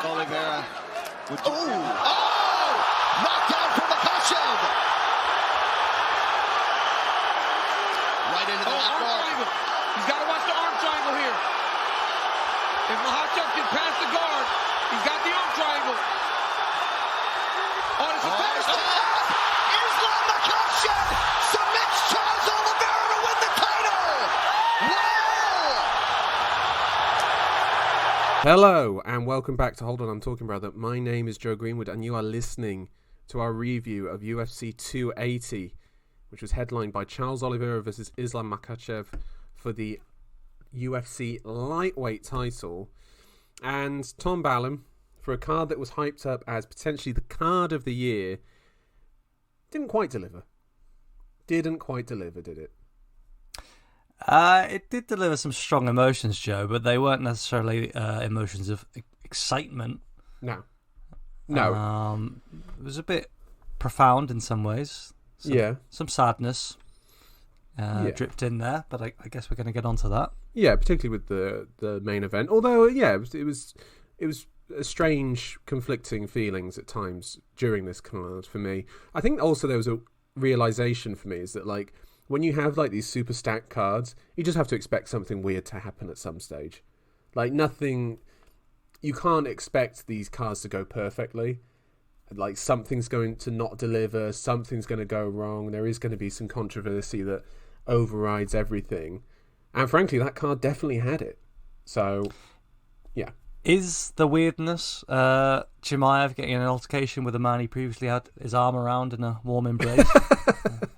Oliveira. Knockdown from Makhachev. Right into the left arm. He's got to watch the arm triangle here. If Makhachev can pass the guard, he's got the arm triangle. Oh, it's a finish. Islam Makhachev submits Charles Oliveira to win the title. Wow! Hello and welcome back to Hold On, I'm Talking Brother. My name is Joe Greenwood and you are listening to our review of UFC 280, which was headlined by Charles Oliveira versus Islam Makhachev for the UFC lightweight title, and Tom Ballum for a card that was hyped up as potentially the card of the year. Didn't quite deliver, did it? It did deliver some strong emotions, Joe, but they weren't necessarily emotions of excitement. No. It was a bit profound in some ways. Some sadness dripped in there, but I guess we're going to get onto that. Yeah, particularly with the main event. Although, it was a strange, conflicting feelings at times during this card for me. I think also there was a realization for me is that, like, when you have like these super stacked cards, you just have to expect something weird to happen at some stage. Like you can't expect these cards to go perfectly. Like something's going to not deliver, something's going to go wrong. There is going to be some controversy that overrides everything. And frankly, that card definitely had it. So, yeah. Is the weirdness Chimaev getting in an altercation with a man he previously had his arm around in a warm embrace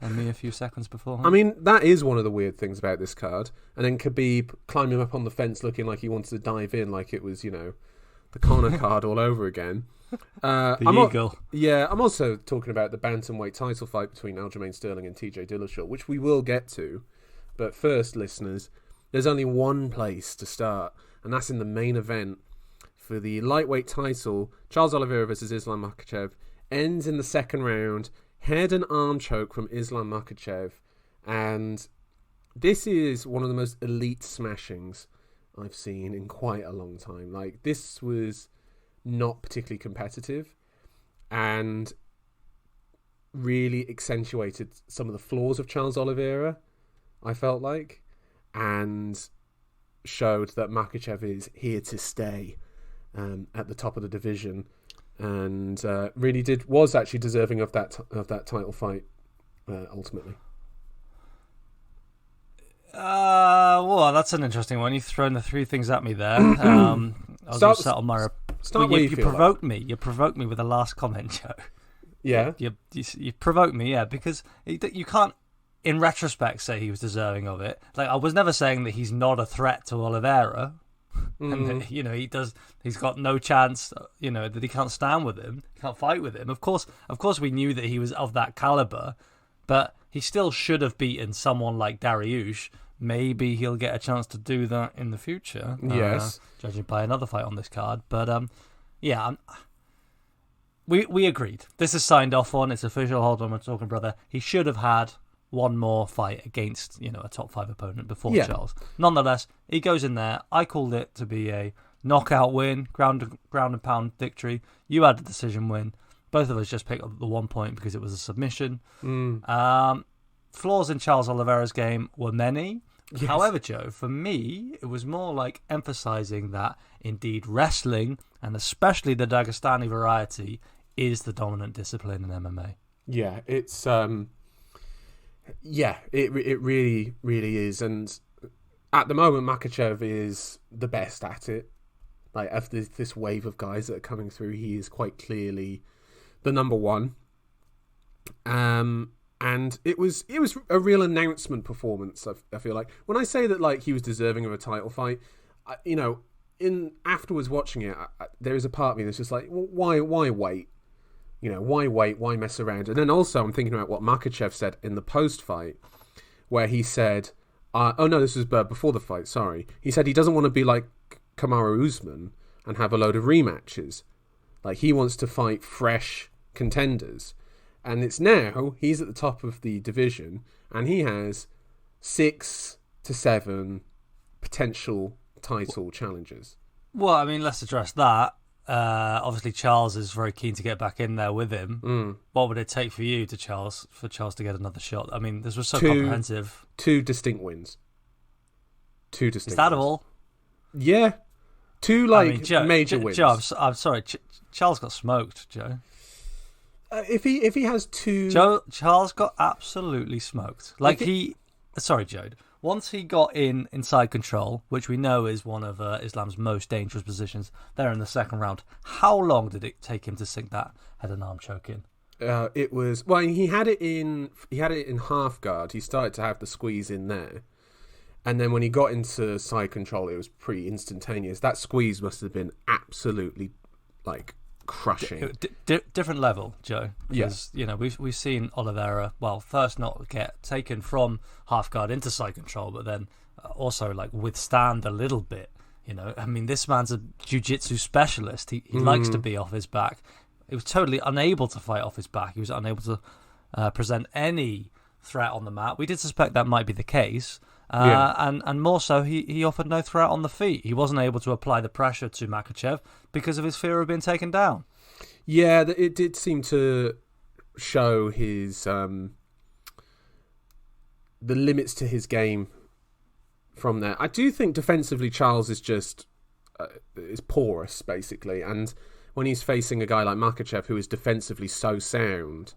a mere few seconds before? I mean, that is one of the weird things about this card. And then Khabib climbing up on the fence looking like he wanted to dive in, like it was, the Conor card all over again. Eagle. I'm also talking about the Bantamweight title fight between Alajamain Sterling and TJ Dillashaw, which we will get to. But first, listeners, there's only one place to start, and that's in the main event. For the lightweight title, Charles Oliveira versus Islam Makhachev ends in the second round, head and arm choke from Islam Makhachev, and this is one of the most elite smashings I've seen in quite a long time. Like, this was not particularly competitive and really accentuated some of the flaws of Charles Oliveira, I felt like, and showed that Makhachev is here to stay. At the top of the division, and was actually deserving of that title fight ultimately. Well, that's an interesting one. You've thrown the three things at me there. I was going to settle my. You provoked me. You provoked me with the last comment, Joe. Yeah, you provoked me. Yeah, because you can't, in retrospect, say he was deserving of it. Like, I was never saying that he's not a threat to Oliveira. And he's got no chance, that he can't stand with him, can't fight with him. Of course we knew that he was of that caliber, but he still should have beaten someone like Dariush. Maybe he'll get a chance to do that in the future. Yes. Judging by another fight on this card. But, we agreed. This is signed off on. It's official. Hold on, I'm talking, brother. He should have had one more fight against, a top 5 opponent before Charles. Nonetheless, he goes in there. I called it to be a knockout win, ground and pound victory. You had a decision win. Both of us just picked up the 1 point because it was a submission. Flaws in Charles Oliveira's game were many. Yes. However, Joe, for me, it was more like emphasizing that indeed wrestling, and especially the Dagestani variety, is the dominant discipline in MMA. Yeah, it's it really, really is. And at the moment, Makhachev is the best at it. Like, of this wave of guys that are coming through, he is quite clearly the number one. And it was a real announcement performance, I feel like. When I say that, like, he was deserving of a title fight, in afterwards watching it, there is a part of me that's just like, well, why wait? Why wait? Why mess around? And then also I'm thinking about what Makhachev said in the post-fight, where he said, this was before the fight, sorry. He said he doesn't want to be like Kamaru Usman and have a load of rematches. Like, he wants to fight fresh contenders. And it's now, he's at the top of the division, and he has 6 to 7 potential title challenges. Well, I mean, let's address that. Obviously, Charles is very keen to get back in there with him. What would it take for you for Charles to get another shot? I mean, this was so comprehensive. 2 distinct wins. 2 distinct. Is that wins. all? Yeah, 2 major wins. Joe, I'm sorry, Charles got smoked, Joe. If he has 2, Charles got absolutely smoked. Sorry, Joe. Once he got inside control, which we know is one of Islam's most dangerous positions, there in the second round, how long did it take him to sink that head and arm choke in? It was he had it in half guard. He started to have the squeeze in there, and then when he got into side control, it was pretty instantaneous. That squeeze must have been absolutely crushing. Different level, Joe. Because, we've seen Oliveira, first not get taken from half guard into side control, but then also withstand a little bit. I mean, this man's a jiu-jitsu specialist. He likes to be off his back. He was totally unable to fight off his back. He was unable to present any threat on the mat. We did suspect that might be the case. And more so, he offered no threat on the feet. He wasn't able to apply the pressure to Makhachev because of his fear of being taken down. Yeah, it did seem to show his the limits to his game from there. I do think defensively Charles is just is porous, basically. And when he's facing a guy like Makhachev, who is defensively so sound,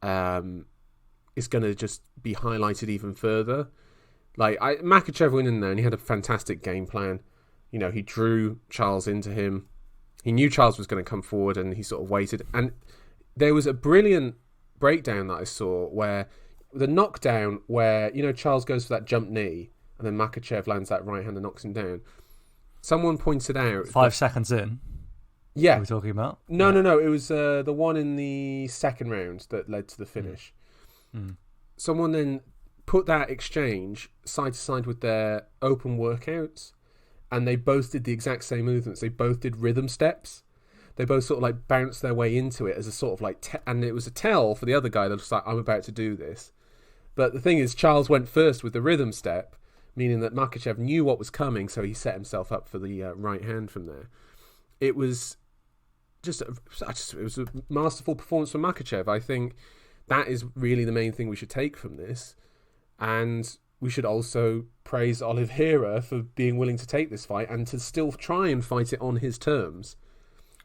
is going to just be highlighted even further. Makhachev went in there and he had a fantastic game plan. He drew Charles into him. He knew Charles was going to come forward and he sort of waited. And there was a brilliant breakdown that I saw where the knockdown where, Charles goes for that jump knee and then Makhachev lands that right hand and knocks him down. Someone pointed out... 5 seconds in? Yeah. Are we talking about? No. It was the one in the second round that led to the finish. Someone then put that exchange side to side with their open workouts, and they both did the exact same movements. They both did rhythm steps. They both sort of bounced their way into it as a sort of and it was a tell for the other guy that was I'm about to do this. But the thing is, Charles went first with the rhythm step, meaning that Makhachev knew what was coming, so he set himself up for the right hand from there. It was it was a masterful performance from Makhachev. I think that is really the main thing we should take from this. And we should also praise Oliveira for being willing to take this fight and to still try and fight it on his terms.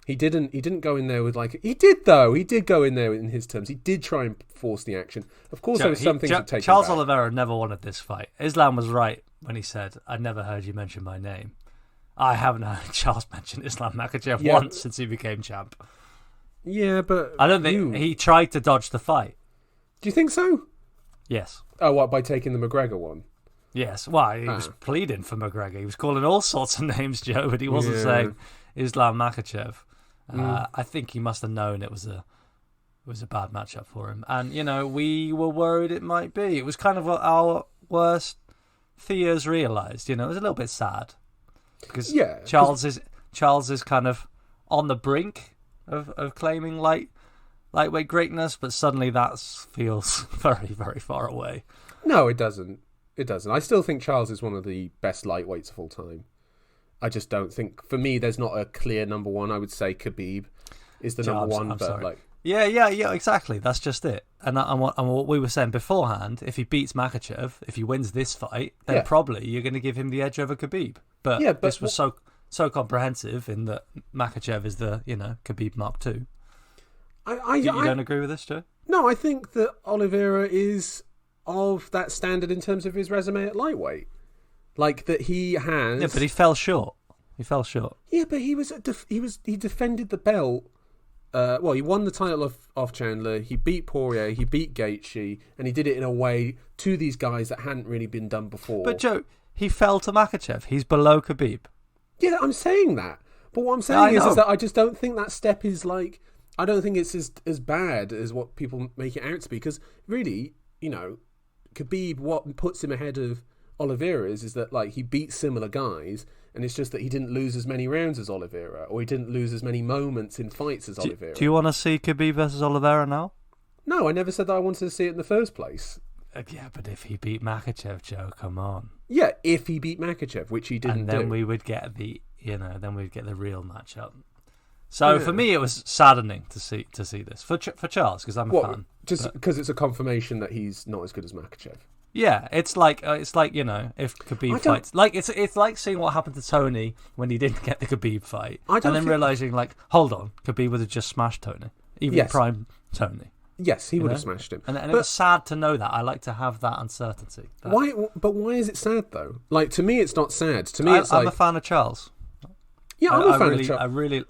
He didn't go in there with he did though. He did go in there in his terms. He did try and force the action. Of course, there were some things to take. Charles Oliveira never wanted this fight. Islam was right when he said, "I never heard you mention my name." I haven't heard Charles mention Islam Makhachev once since he became champ. Yeah, but I don't think he tried to dodge the fight. Do you think so? Yes. Oh, what, by taking the McGregor one? Yes. Well, he was pleading for McGregor. He was calling all sorts of names, Joe, but he wasn't saying Islam Makhachev. I think he must have known it was a bad matchup for him. And, we were worried it might be. It was kind of our worst fears realised. It was a little bit sad. Because Charles is kind of on the brink of claiming lightweight greatness, but suddenly that feels very, very far away. No, it doesn't. It doesn't. I still think Charles is one of the best lightweights of all time. I just don't think, for me, there's not a clear number one. I would say Khabib is the number one. Yeah, exactly. That's just it. And what we were saying beforehand, if he beats Makhachev, if he wins this fight, then probably you're going to give him the edge over Khabib. But this was so comprehensive in that Makhachev is the Khabib Mark II. You don't agree with this, Joe? No, I think that Oliveira is of that standard in terms of his resume at lightweight. That he has. Yeah, but he fell short. Yeah, but he defended the belt. He won the title off Chandler. He beat Poirier. He beat Gaethje, and he did it in a way to these guys that hadn't really been done before. But Joe, he fell to Makhachev. He's below Khabib. Yeah, I'm saying that. But what I'm saying is that I just don't think that step is I don't think it's as bad as what people make it out to be. Because really, Khabib, what puts him ahead of Oliveira is that he beat similar guys, and it's just that he didn't lose as many rounds as Oliveira, or he didn't lose as many moments in fights as Oliveira. Do you want to see Khabib versus Oliveira now? No, I never said that I wanted to see it in the first place. Yeah, but if he beat Makhachev, Joe, come on. Yeah, if he beat Makhachev, which he didn't do. And then we would get the real matchup. So for me, it was saddening to see this for Charles, because I'm a fan. Just because it's a confirmation that he's not as good as Makhachev. Yeah, it's like if Khabib fights, like it's like seeing what happened to Tony when he didn't get the Khabib fight, and then realizing like, hold on, Khabib would have just smashed Tony, even prime Tony. Yes, he would have smashed him. And it was sad to know that. I like to have that uncertainty. Why? But why is it sad though? Like, to me, it's not sad. To me, I'm a fan of Charles. Yeah, I'm a fan of Charles.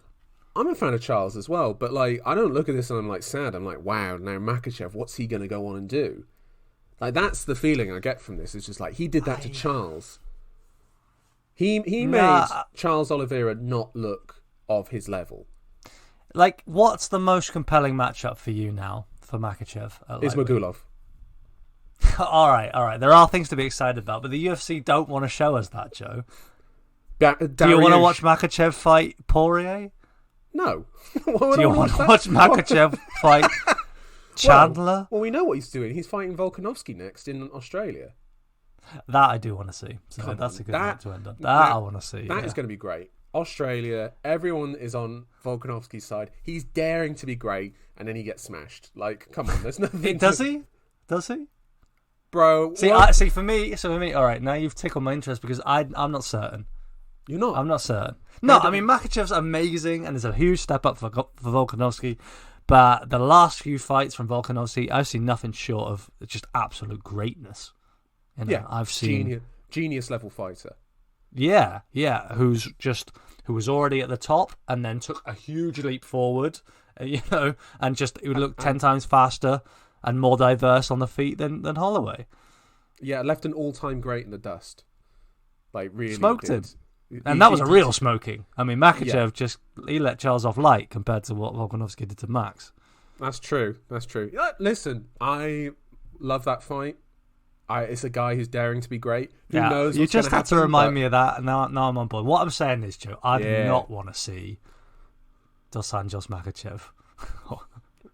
I'm a fan of Charles as well. But like, I don't look at this and I'm like sad. I'm like, wow, now Makhachev, what's he going to go on and do? Like, that's the feeling I get from this. It's just like, he did that to Charles. He made Charles Oliveira not look of his level. Like, what's the most compelling matchup for you now for Makhachev? Ismagulov. all right. There are things to be excited about, but the UFC don't want to show us that, Joe. Do you want to watch Makhachev fight Poirier? No. Do you want to watch Makhachev fight Chandler? Well, we know what he's doing. He's fighting Volkanovski next in Australia. That I do want to see. So that's a good one to end on. That I want to see. That is going to be great. Australia, everyone is on Volkanovski's side. He's daring to be great, and then he gets smashed. Like, come on, there's nothing. Does he? Does he? Bro. See, for me, all right, now you've tickled my interest because I'm not certain. You're not? I'm not certain. No, I mean, Makhachev's amazing, and there's a huge step up for Volkanovski. But the last few fights from Volkanovski, I've seen nothing short of just absolute greatness. You know, I've seen genius level fighter. Yeah, who was already at the top and then took a huge leap forward, and just it would look 10 times faster and more diverse on the feet than Holloway. Yeah, left an all-time great in the dust. Like, really smoked him. And that was a real smoking. I mean, Makhachev he let Charles off light compared to what Volkanovski did to Max. That's true. Listen, I love that fight. It's a guy who's daring to be great. Who knows? You just had to remind me of that, and now I'm on board. What I'm saying is, Joe, I do not want to see Dos Anjos Makhachev.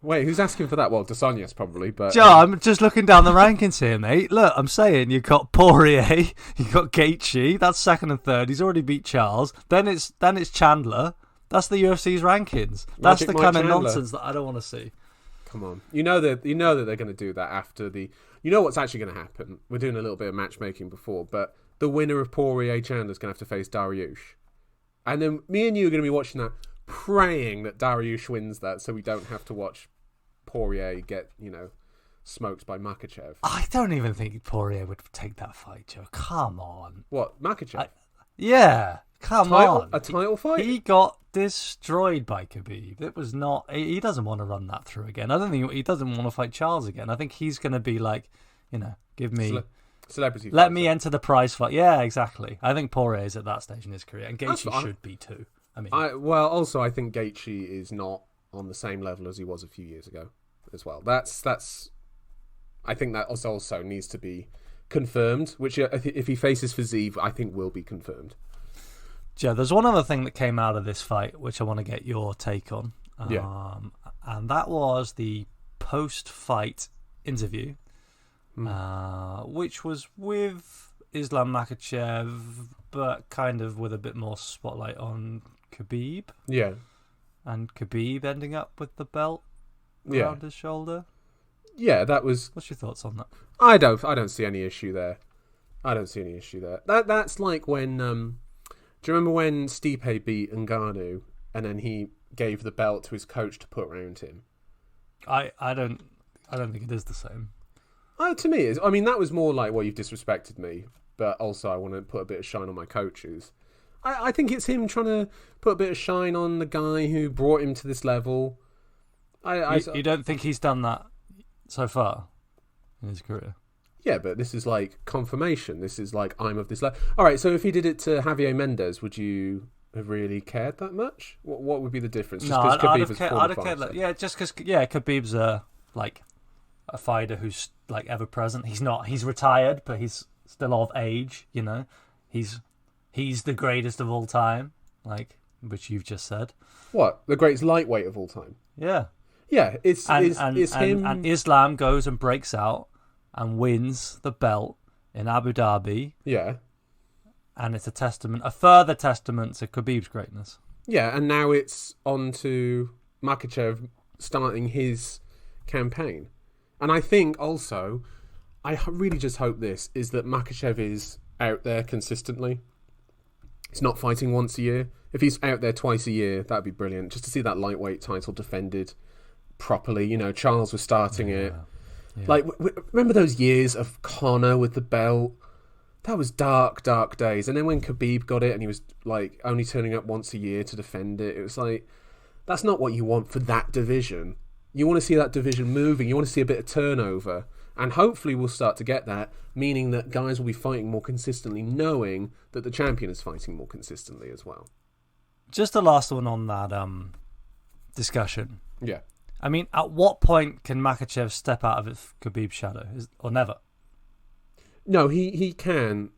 Wait, who's asking for that? Well, Dos Anjos probably, but Joe, I'm just looking down the rankings here, mate. Look, I'm saying you've got Poirier, you've got Gaethje. That's second and third. He's already beat Charles. Then it's Chandler. That's the UFC's rankings. That's the kind of nonsense that I don't want to see. Come on, you know that they're going to do that after the. You know what's actually going to happen? We're doing a little bit of matchmaking before, but the winner of Poirier Chandler is going to have to face Dariush, and then me and you are going to be watching that, praying that Dariush wins that, so we don't have to watch Poirier get smoked by Makhachev. I don't even think Poirier would take that fight, Joe. Come on. What, Makhachev? Come on. A title fight? He got destroyed by Khabib. It was not. He doesn't want to run that through again. I don't think he doesn't want to fight Charles again. I think he's going to be like, give me celebrity. Let me enter the prize fight. Yeah, exactly. I think Poirier is at that stage in his career, and Gaethje should be too. I mean, also I think Gaethje is not on the same level as he was a few years ago, as well. That's. I think that also needs to be confirmed. Which if he faces Fiziev, I think will be confirmed. Joe, there's one other thing that came out of this fight, which I want to get your take on. And that was the post-fight interview, which was with Islam Makhachev, but kind of with a bit more spotlight on Khabib. Yeah. And Khabib ending up with the belt around his shoulder. Yeah, that was... What's your thoughts on that? I don't see any issue there. That's like when... do you remember when Stipe beat Ngannou and then he gave the belt to his coach to put around him? I don't think it is the same. To me, I mean, that was more like, well, you've disrespected me, but also I want to put a bit of shine on my coaches. I think it's him trying to put a bit of shine on the guy who brought him to this level. You don't think he's done that so far in his career? Yeah, but this is like confirmation. This is like, I'm of this level. All right, so if he did it to Javier Mendez, would you have really cared that much? What would be the difference? Just I'd have cared. Yeah, just because Khabib's a fighter who's like ever present. He's not. He's retired, but he's still of age. He's the greatest of all time, like which you've just said. What, the greatest lightweight of all time? Yeah. Yeah, it's him. And Islam goes and breaks out and wins the belt in Abu Dhabi. Yeah. And it's a further testament to Khabib's greatness. Yeah, and now it's on to Makhachev starting his campaign. And I think also, I really just hope this, is that Makhachev is out there consistently. He's not fighting once a year. If he's out there twice a year, that'd be brilliant. Just to see that lightweight title defended properly. You know, Charles was starting it. Yeah. Like, remember those years of Conor with the belt? That was dark, dark days. And then when Khabib got it and he was like only turning up once a year to defend it, it was like, that's not what you want for that division. You want to see that division moving. You want to see a bit of turnover. And hopefully we'll start to get that, meaning that guys will be fighting more consistently, knowing that the champion is fighting more consistently as well. Just the last one on that discussion. Yeah. I mean, at what point can Makhachev step out of Khabib's shadow? Or never? No, he can,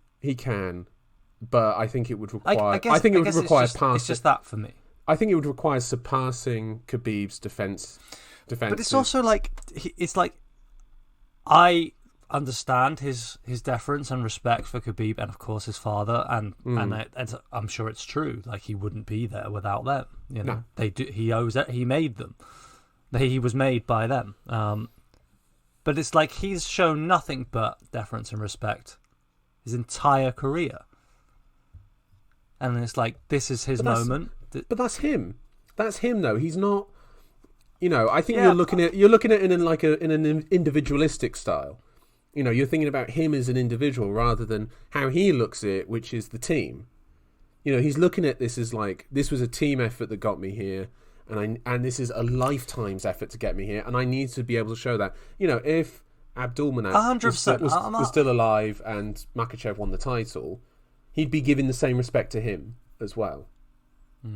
but I think it would require. I think it would require passing. It's just that for me. I think it would require surpassing Khabib's defense. But it's also like I understand his deference and respect for Khabib and of course his father, and I'm sure it's true. Like, he wouldn't be there without them. You know, they do. He owes it. He made them. He was made by them. But it's like he's shown nothing but deference and respect his entire career. And it's like, this is his moment. But that's him. That's him, though. He's not. You know, I think you're looking at it in an individualistic style. You know, you're thinking about him as an individual rather than how he looks at it, which is the team. You know, he's looking at this as like, this was a team effort that got me here. And this is a lifetime's effort to get me here, and I need to be able to show that. You know, if Abdulmanap 100% was still alive and Makhachev won the title, he'd be giving the same respect to him as well. I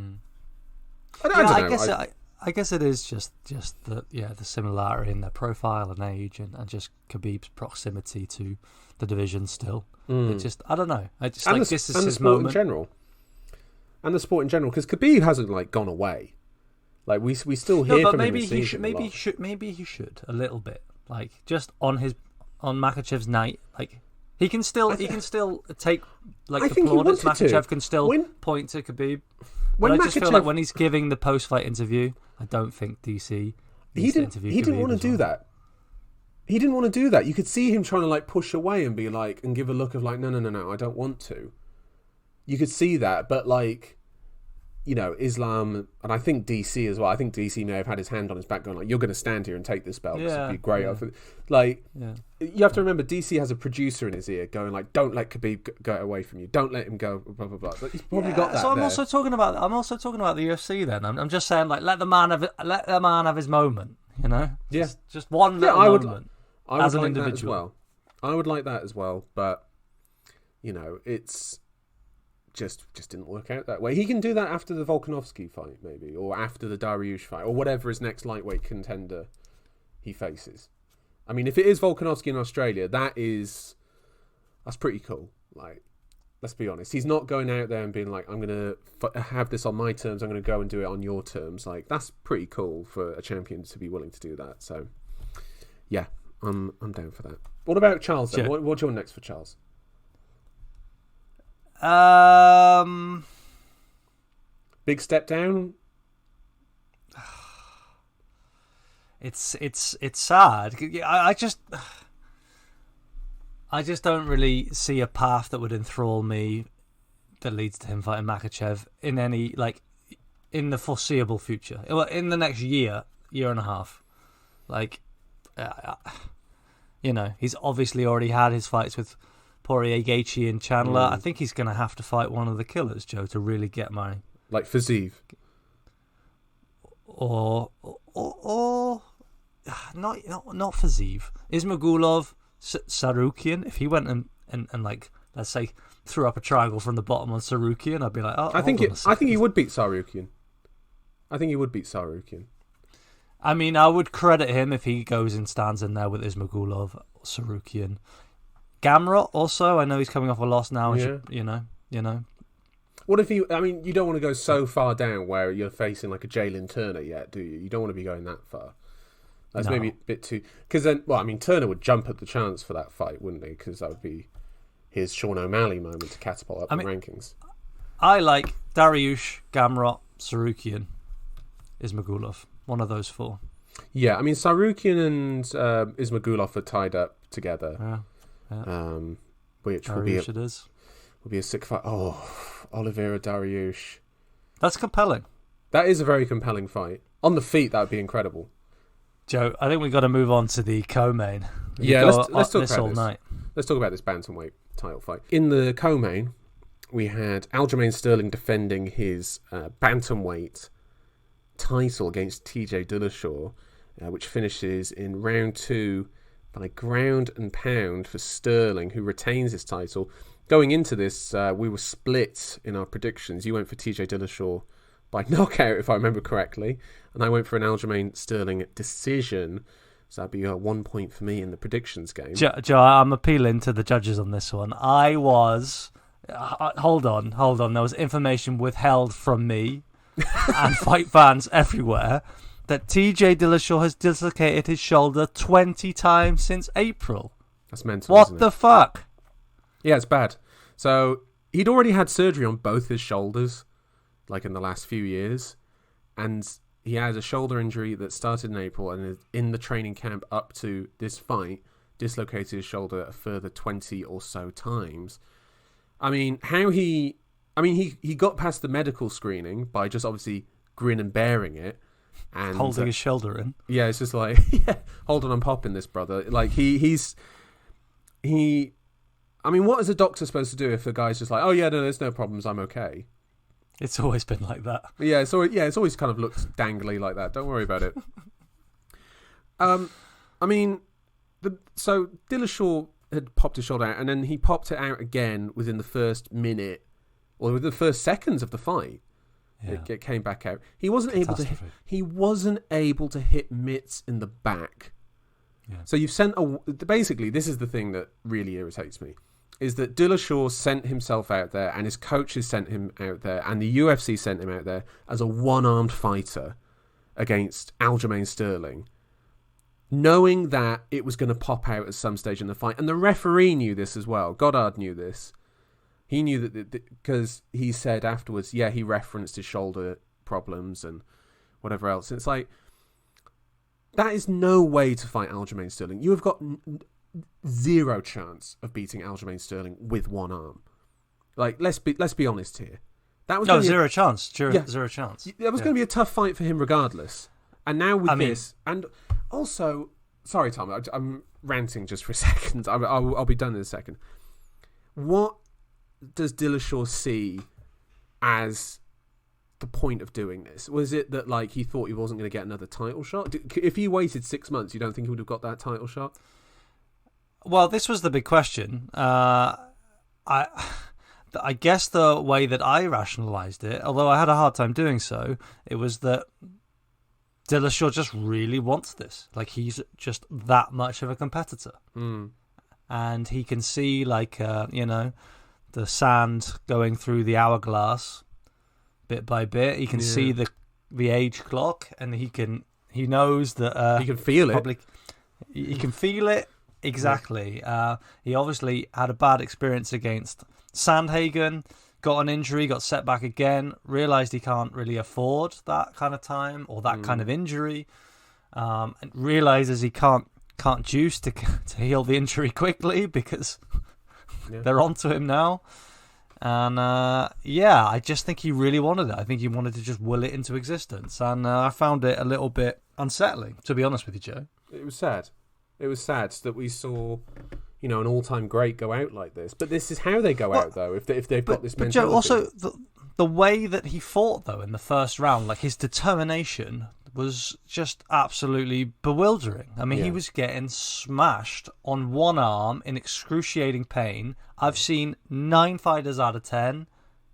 don't know. I guess it is just the similarity in their profile and age, and just Khabib's proximity to the division still. It just, I don't know. I just like, this is his moment. And the sport in general, because Khabib hasn't like gone away. Like, we still hear from him. Maybe he should a little bit. Like, just on Makhachev's night, like he can still take like the plaudits. Makhachev can still point to Khabib. But I just feel like when he's giving the post-fight interview, I don't think DC needs to interview Khabib. He didn't want to do that. He didn't want to do that. You could see him trying to like push away and be like, and give a look of like, no, I don't want to. You could see that, but like, you know, Islam, and I think DC as well. I think DC may have had his hand on his back going like, you're going to stand here and take this belt. This would be great. You have to remember, DC has a producer in his ear going like, don't let Khabib go away from you. Don't let him go, blah, blah, blah. But he's probably got that. So I'm also talking about the UFC then. I'm just saying, like, let the man have his moment, you know? Just one little moment as an individual. I would like that as well, but, you know, it's just didn't work out that way. He can do that after the Volkanovski fight, maybe, or after the Dariush fight, or whatever his next lightweight contender he faces. I mean, if it is Volkanovski in Australia, that's pretty cool. Like, let's be honest. He's not going out there and being like, I'm going to have this on my terms, I'm going to go and do it on your terms. Like, that's pretty cool for a champion to be willing to do that. So, yeah, I'm down for that. What about Charles, then? Sure. What's your next for Charles? Big step down. It's sad. I just don't really see a path that would enthrall me that leads to him fighting Makhachev in the foreseeable future. Well, in the next year and a half. Like, you know, he's obviously already had his fights with Poirier, Gaethje, and Chandler. I think he's going to have to fight one of the killers, Joe, to really get my... Like Fiziev. Or not Fiziev. Ismagulov, Sarukian. If he went and like, let's say, threw up a triangle from the bottom on Sarukian, I'd be like, I think he would beat Sarukian. I mean, I would credit him if he goes and stands in there with Ismagulov, Sarukian. Gamrot also, I know he's coming off a loss now. Yeah. You know. What if you don't want to go so far down where you're facing like a Jalen Turner yet, do you? You don't want to be going that far. That's maybe a bit too... Because then, Turner would jump at the chance for that fight, wouldn't he? Because that would be his Sean O'Malley moment to catapult up the rankings. I like Dariush, Gamrot, Sarukian, Ismagulov. One of those four. Yeah, I mean, Sarukian and Ismagulov are tied up together. Yeah. Which Dariush will be a sick fight. Oh, Oliveira Dariush. That's compelling. That is a very compelling fight. On the feet, that would be incredible. Joe, I think we've got to move on to the co-main. Yeah, let's talk this about all this. night. Let's talk about this bantamweight title fight. In the co-main, we had Aljamain Sterling defending his bantamweight title against TJ Dillashaw, which finishes in round 2 by ground and pound for Sterling, who retains his title. Going into this, we were split in our predictions. You went for TJ Dillashaw by knockout, if I remember correctly, and I went for an Aljamain Sterling decision. So that'd be 1 point for me in the predictions game. Joe, I'm appealing to the judges on this one. I was... hold on. There was information withheld from me and fight fans everywhere that TJ Dillashaw has dislocated his shoulder 20 times since April. That's mental, What isn't the it? fuck? Yeah, it's bad. So he'd already had surgery on both his shoulders, like in the last few years, and he had a shoulder injury that started in April, and in the training camp up to this fight, dislocated his shoulder a further 20 or so times. I mean, he got past the medical screening by just obviously grin and bearing it. And Holding his shoulder in. Yeah, it's just like, yeah, hold on, I'm popping this, brother. Like, I mean, what is a doctor supposed to do if a guy's just like, oh yeah, no, there's no problems, I'm okay? It's always been like that. Yeah, it's always kind of looked dangly like that. Don't worry about it. I mean, so Dillashaw had popped his shoulder out, and then he popped it out again within the first minute, or within the first seconds of the fight. Yeah. It came back out. He wasn't able to hit mitts in the back. Yeah. So you've sent basically, this is the thing that really irritates me, is that Dillashaw sent himself out there, and his coaches sent him out there, and the UFC sent him out there as a one-armed fighter against Aljamain Sterling, knowing that it was going to pop out at some stage in the fight. And the referee knew this as well. Goddard knew this. He knew that because he said afterwards, yeah, he referenced his shoulder problems and whatever else. It's like, that is no way to fight Aljamain Sterling. You have got zero chance of beating Aljamain Sterling with one arm. Like, let's be honest here. That was zero chance. Yeah. Zero chance. That was going to be a tough fight for him regardless. And now with this, and also, sorry, Tom, I'm ranting just for a second. I'll be done in a second. What does Dillashaw see as the point of doing this? Was it that, like, he thought he wasn't going to get another title shot? If he waited 6 months, you don't think he would have got that title shot? Well, this was the big question. I guess the way that I rationalised it, although I had a hard time doing so, it was that Dillashaw just really wants this. Like, he's just that much of a competitor. And he can see, like, the sand going through the hourglass bit by bit. He can see the age clock, and he knows that he can feel it. He can feel it. Exactly. He obviously had a bad experience against Sandhagen, got an injury, got set back again, realised he can't really afford that kind of time or that kind of injury, and realises he can't juice to heal the injury quickly because they're onto him now. And I just think he really wanted it. I think he wanted to just will it into existence, and I found it a little bit unsettling, to be honest with you, Joe. It was sad. It was sad that we saw, an all-time great go out like this. But this is how they go out, though. If they've got this mentality. Joe, also the way that he fought, though, in the first round, like his determination was just absolutely bewildering. I mean, he was getting smashed on one arm in excruciating pain. I've seen 9 fighters out of 10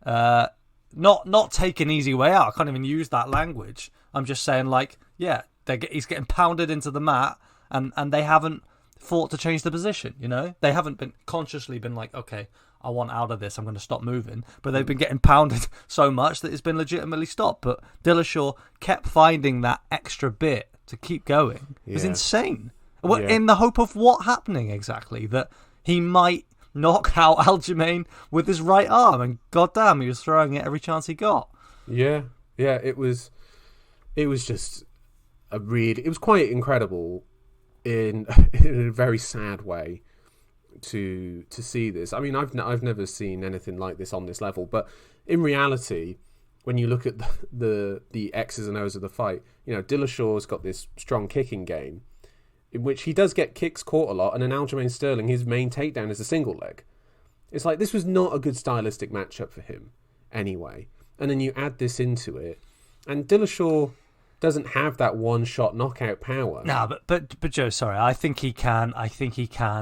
not take an easy way out. I can't even use that language. I'm just saying, like, he's getting pounded into the mat, and they haven't fought to change the position, They haven't been consciously been like, okay, I want out of this, I'm going to stop moving. But they've been getting pounded so much that it's been legitimately stopped. But Dillashaw kept finding that extra bit to keep going. It was insane. In the hope of what happening exactly? That he might knock out Aljamain with his right arm. And goddamn, he was throwing it every chance he got. Yeah. Yeah, it was just it was quite incredible in a very sad way to see this. I mean, I've never seen anything like this on this level, but in reality, when you look at the X's and O's of the fight, you know, Dillashaw's got this strong kicking game in which he does get kicks caught a lot, and then Aljamain Sterling, his main takedown is a single leg. It's like, this was not a good stylistic matchup for him anyway. And then you add this into it, and Dillashaw doesn't have that one-shot knockout power. No, but Joe, sorry, I think he can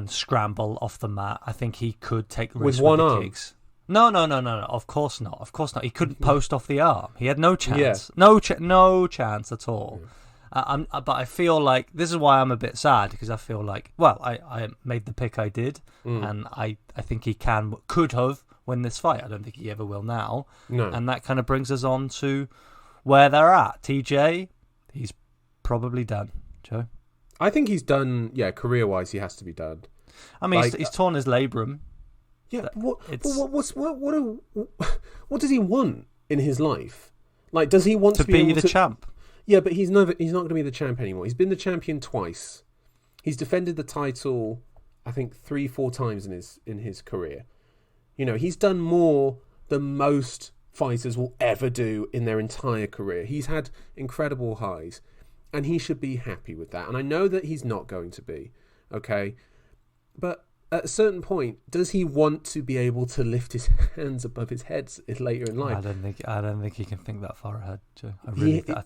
scramble off the mat. I think he could take risks with one the arm. kicks. No. Of course not. He couldn't post off the arm. He had no chance. Yeah. No chance at all. But I feel like this is why I'm a bit sad, because I feel like, well, I made the pick I did, and I think he could have win this fight. I don't think he ever will now. No. And that kind of brings us on to where they're at. TJ, he's probably done. Joe, I think he's done. Yeah, career-wise, he has to be done. I mean, Like, he's torn his labrum. Yeah, what does he want in his life? Like, does he want to be the champ? Yeah, but he's not going to be the champ anymore. He's been the champion twice. He's defended the title, I think, 3-4 times in his career. You know, he's done more than most fighters will ever do in their entire career. He's had incredible highs, and he should be happy with that. And I know that he's not going to be, okay? But at a certain point, does he want to be able to lift his hands above his head later in life? I don't think he can think that far ahead, Joe. I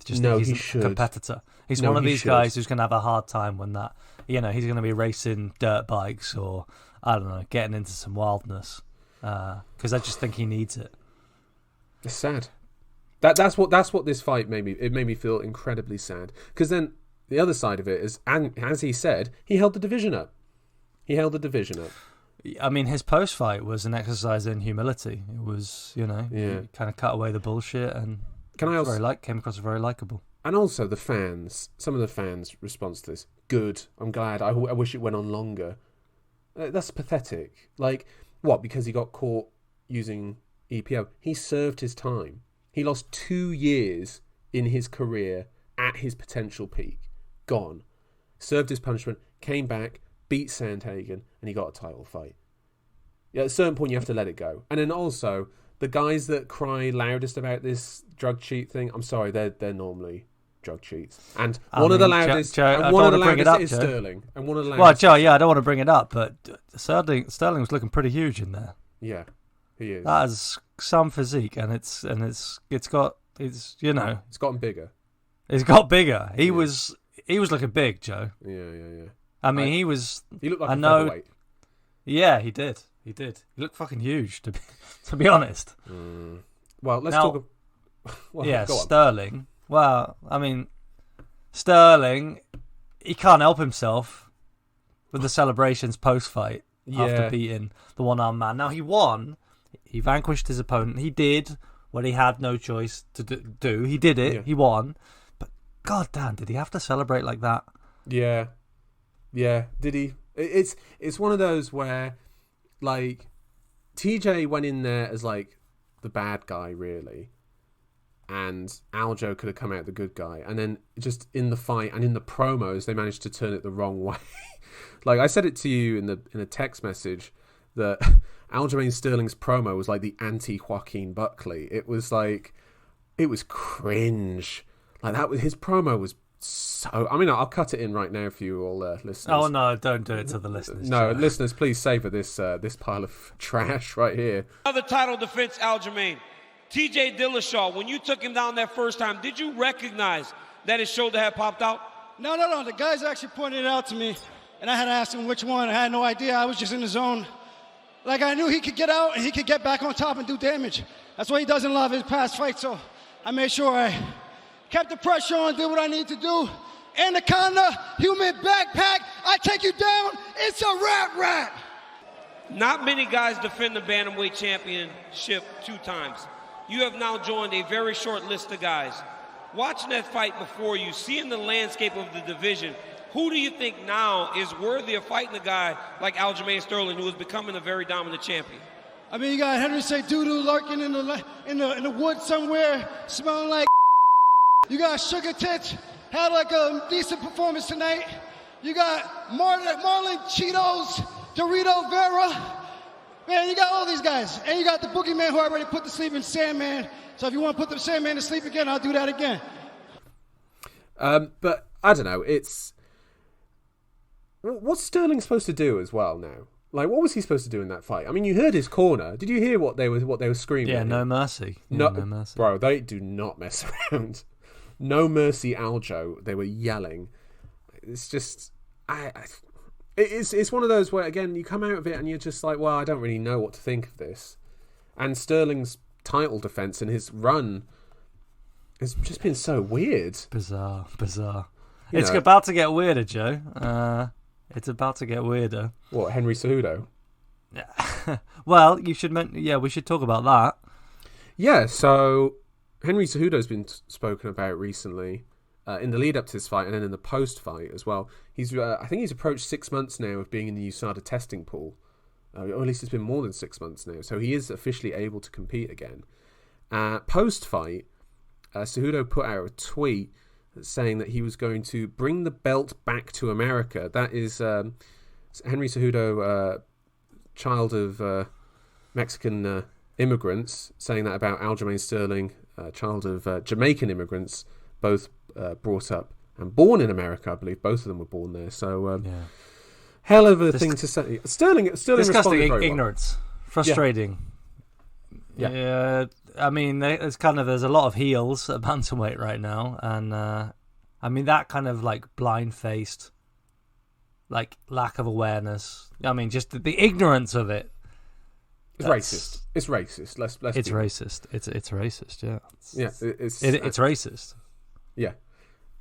just no, think he's he should. a competitor. He's No, one of he these should. guys who's going to have a hard time when that, you know, he's going to be racing dirt bikes or, I don't know, getting into some wildness. Because I just think he needs it. It's sad. That's what this fight made me. It made me feel incredibly sad. Because then the other side of it is, and as he said, he held the division up. I mean, his post-fight was an exercise in humility. It was, you know, he kind of cut away the bullshit and came across as very likable. And also the fans, some of the fans' response to this, good. I'm glad. I wish it went on longer. That's pathetic. Like, what? Because he got caught using EPO. He served his time. He lost 2 years in his career at his potential peak. Gone. Served his punishment, came back, beat Sandhagen, and he got a title fight. Yeah, at a certain point you have to let it go. And then also, the guys that cry loudest about this drug cheat thing, I'm sorry, they're normally drug cheats. And one of the loudest is Sterling. And one of the loudest. Well, Joe, yeah, I don't want to bring it up, but Sterling was looking pretty huge in there. Yeah, he is. That has some physique, and it's you know, it's gotten bigger. It's got bigger. He was looking big, Joe. Yeah. I mean, he looked like a featherweight. Yeah, he did. He looked fucking huge, to be honest. Well, let's talk. Well, yeah, go on. Sterling. Well, I mean, Sterling, he can't help himself with the celebrations post-fight after beating the one-armed man. Now, he won. He vanquished his opponent. He did what he had no choice to do. He did it. Yeah. He won. But goddamn, did he have to celebrate like that? Yeah. Did he? It's one of those where, like, TJ went in there as like the bad guy, really, and Aljo could have come out the good guy, and then just in the fight and in the promos they managed to turn it the wrong way. Like I said it to you in a text message that Aljamain Sterling's promo was like the anti-Joaquin Buckley. It was like, it was cringe. Like that was, his promo was so. I mean, I'll cut it in right now for you all, listeners. Oh no, don't do it to the listeners. No, listeners, please savor this pile of trash right here. Another title defense, Aljamain. TJ Dillashaw, when you took him down that first time, did you recognize that his shoulder had popped out? No. The guys actually pointed it out to me, and I had to ask him which one. I had no idea. I was just in the zone. Like, I knew he could get out and he could get back on top and do damage. That's what he does in a lot of his past fights, so I made sure I kept the pressure on, did what I need to do. Anaconda, human backpack, I take you down, it's a rat. Not many guys defend the Bantamweight Championship 2 times. You have now joined a very short list of guys. Watching that fight before you, seeing the landscape of the division, who do you think now is worthy of fighting a guy like Aljamain Sterling, who is becoming a very dominant champion? I mean, you got Henry say doo-doo lurking in the woods somewhere, smelling like You got Sugar Tits, had like a decent performance tonight. You got Marlon Cheetos, Dorito Vera. Man, you got all these guys. And you got the boogeyman who already put to sleep in Sandman. So if you want to put the Sandman to sleep again, I'll do that again. But I don't know. It's what's Sterling supposed to do as well now? Like, what was he supposed to do in that fight? I mean, you heard his corner. Did you hear what they were screaming? Yeah, no mercy. No mercy, bro. They do not mess around. No mercy, Aljo. They were yelling. It's just, it's one of those where again you come out of it and you're just like, well, I don't really know what to think of this. And Sterling's title defense and his run has just been so weird. Bizarre. It's about to get weirder, Joe. It's about to get weirder. What, Henry Cejudo? Well, we should talk about that. Yeah, so Henry Cejudo's been spoken about recently in the lead up to this fight and then in the post fight as well. He's I think he's approached 6 months now of being in the USADA testing pool. Or at least it's been more than 6 months now. So he is officially able to compete again. Post fight, Cejudo put out a tweet saying that he was going to bring the belt back to America. That is Henry Cejudo, child of Mexican immigrants, saying that about Aljamain Sterling, child of Jamaican immigrants, both brought up and born in America. I believe both of them were born there. So hell of a thing to say. Sterling disgusting responded very ignorance, frustrating. Yeah. I mean, there's a lot of heels at bantamweight right now, and I mean that kind of like blind-faced, like lack of awareness. I mean, just the ignorance of it. It's racist. It's racist. Let's. It's racist. It's racist. Yeah. It's racist. Yeah,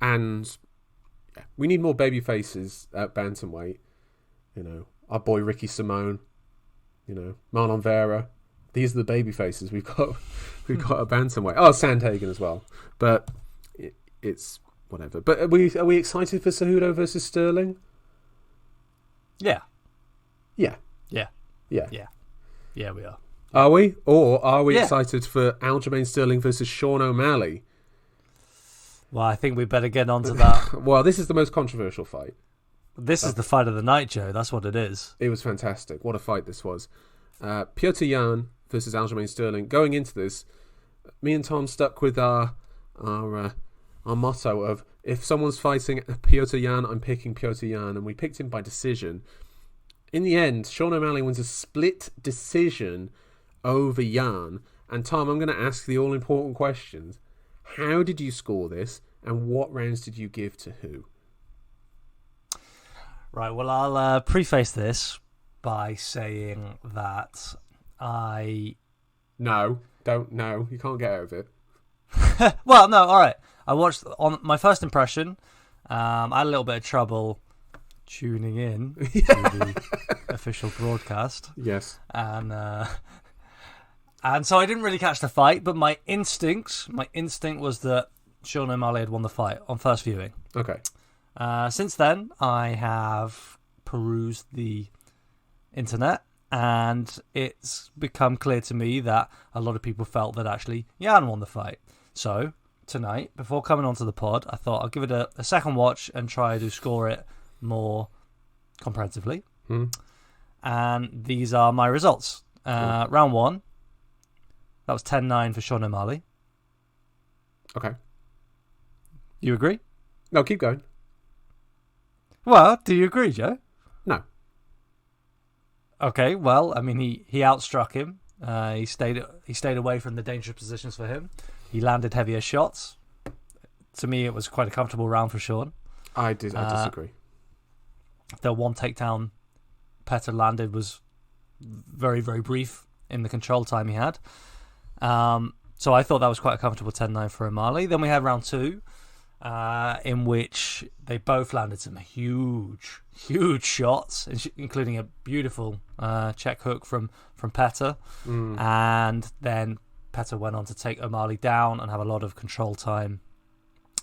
and we need more baby faces at bantamweight. You know, our boy Ricky Simone. You know, Marlon Vera. These are the baby faces we've got. We've got a bantamweight. Oh, Sandhagen as well. But it's whatever. But are we excited for Cejudo versus Sterling? Yeah. Yeah. Yeah. Yeah. Yeah. Yeah, we are. Are we? Or are we excited for Aljamain Sterling versus Sean O'Malley? Well, I think we better get on to that. Well, this is the most controversial fight. This is the fight of the night, Joe. That's what it is. It was fantastic. What a fight this was. Petr Yan versus Aljamain Sterling. Going into this, me and Tom stuck with our motto of, if someone's fighting Petr Yan, I'm picking Petr Yan, and we picked him by decision. In the end, Sean O'Malley wins a split decision over Yan. And Tom, I'm going to ask the all-important questions. How did you score this, and what rounds did you give to who? Right, well, I'll preface this by saying that No, you can't get out of it. Well, no, all right. I watched, on my first impression, I had a little bit of trouble tuning in to the official broadcast. Yes. And so I didn't really catch the fight, but my instinct was that Sean O'Malley had won the fight on first viewing. Okay. Since then, I have perused the internet, and it's become clear to me that a lot of people felt that actually Yan won the fight. So tonight, before coming onto the pod, I thought I'll give it a second watch and try to score it more comprehensively. And these are my results. Round one, that was 10-9 for Sean O'Malley. Okay. You agree? No, keep going. Well, do you agree, Joe? No. Okay, well, I mean, he outstruck him. He stayed away from the dangerous positions for him. He landed heavier shots. To me, it was quite a comfortable round for Sean. I disagree. The one takedown Petr landed was very, very brief in the control time he had. So I thought that was quite a comfortable 10-9 for O'Malley. Then we had round two, in which they both landed some huge shots, including a beautiful check hook from Petr. And then Petr went on to take O'Malley down and have a lot of control time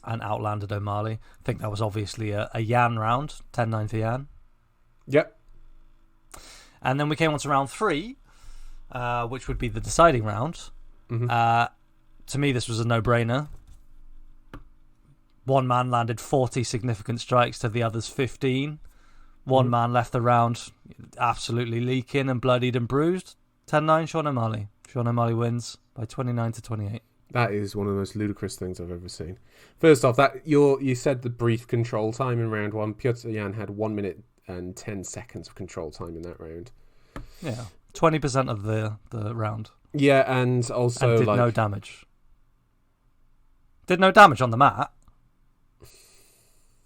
and outlanded O'Malley. I think that was obviously a Yan round, 10-9 for Yan. Yep. And then we came on to round three, which would be the deciding round. To me, this was a no-brainer. one man landed 40 significant strikes to the other's 15. One man left the round absolutely leaking and bloodied and bruised. 10-9, Sean O'Malley. Sean O'Malley wins by 29-28. That is one of the most ludicrous things I've ever seen. First off, that you said the brief control time in round 1. Petr Yan had 1 minute and 10 seconds of control time in that round. Yeah, 20% of the round. Yeah, and also and did no damage. Did no damage on the mat.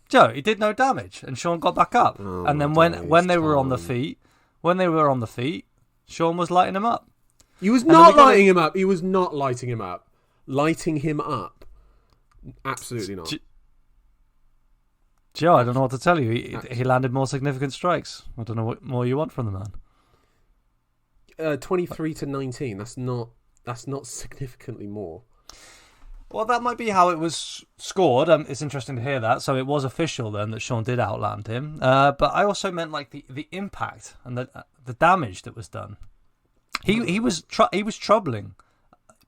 Joe, he did no damage, and Sean got back up. Oh, and then when they were on the feet, Sean was lighting him up. He was not lighting him up. He was not lighting him up. Lighting him up. Absolutely not. Joe, I don't know what to tell you. He landed more significant strikes. I don't know what more you want from the man. 23-19. That's not significantly more. Well, that might be how it was scored. It's interesting to hear that. So it was official then that Sean did outland him. But I also meant like the impact and the damage that was done. He was troubling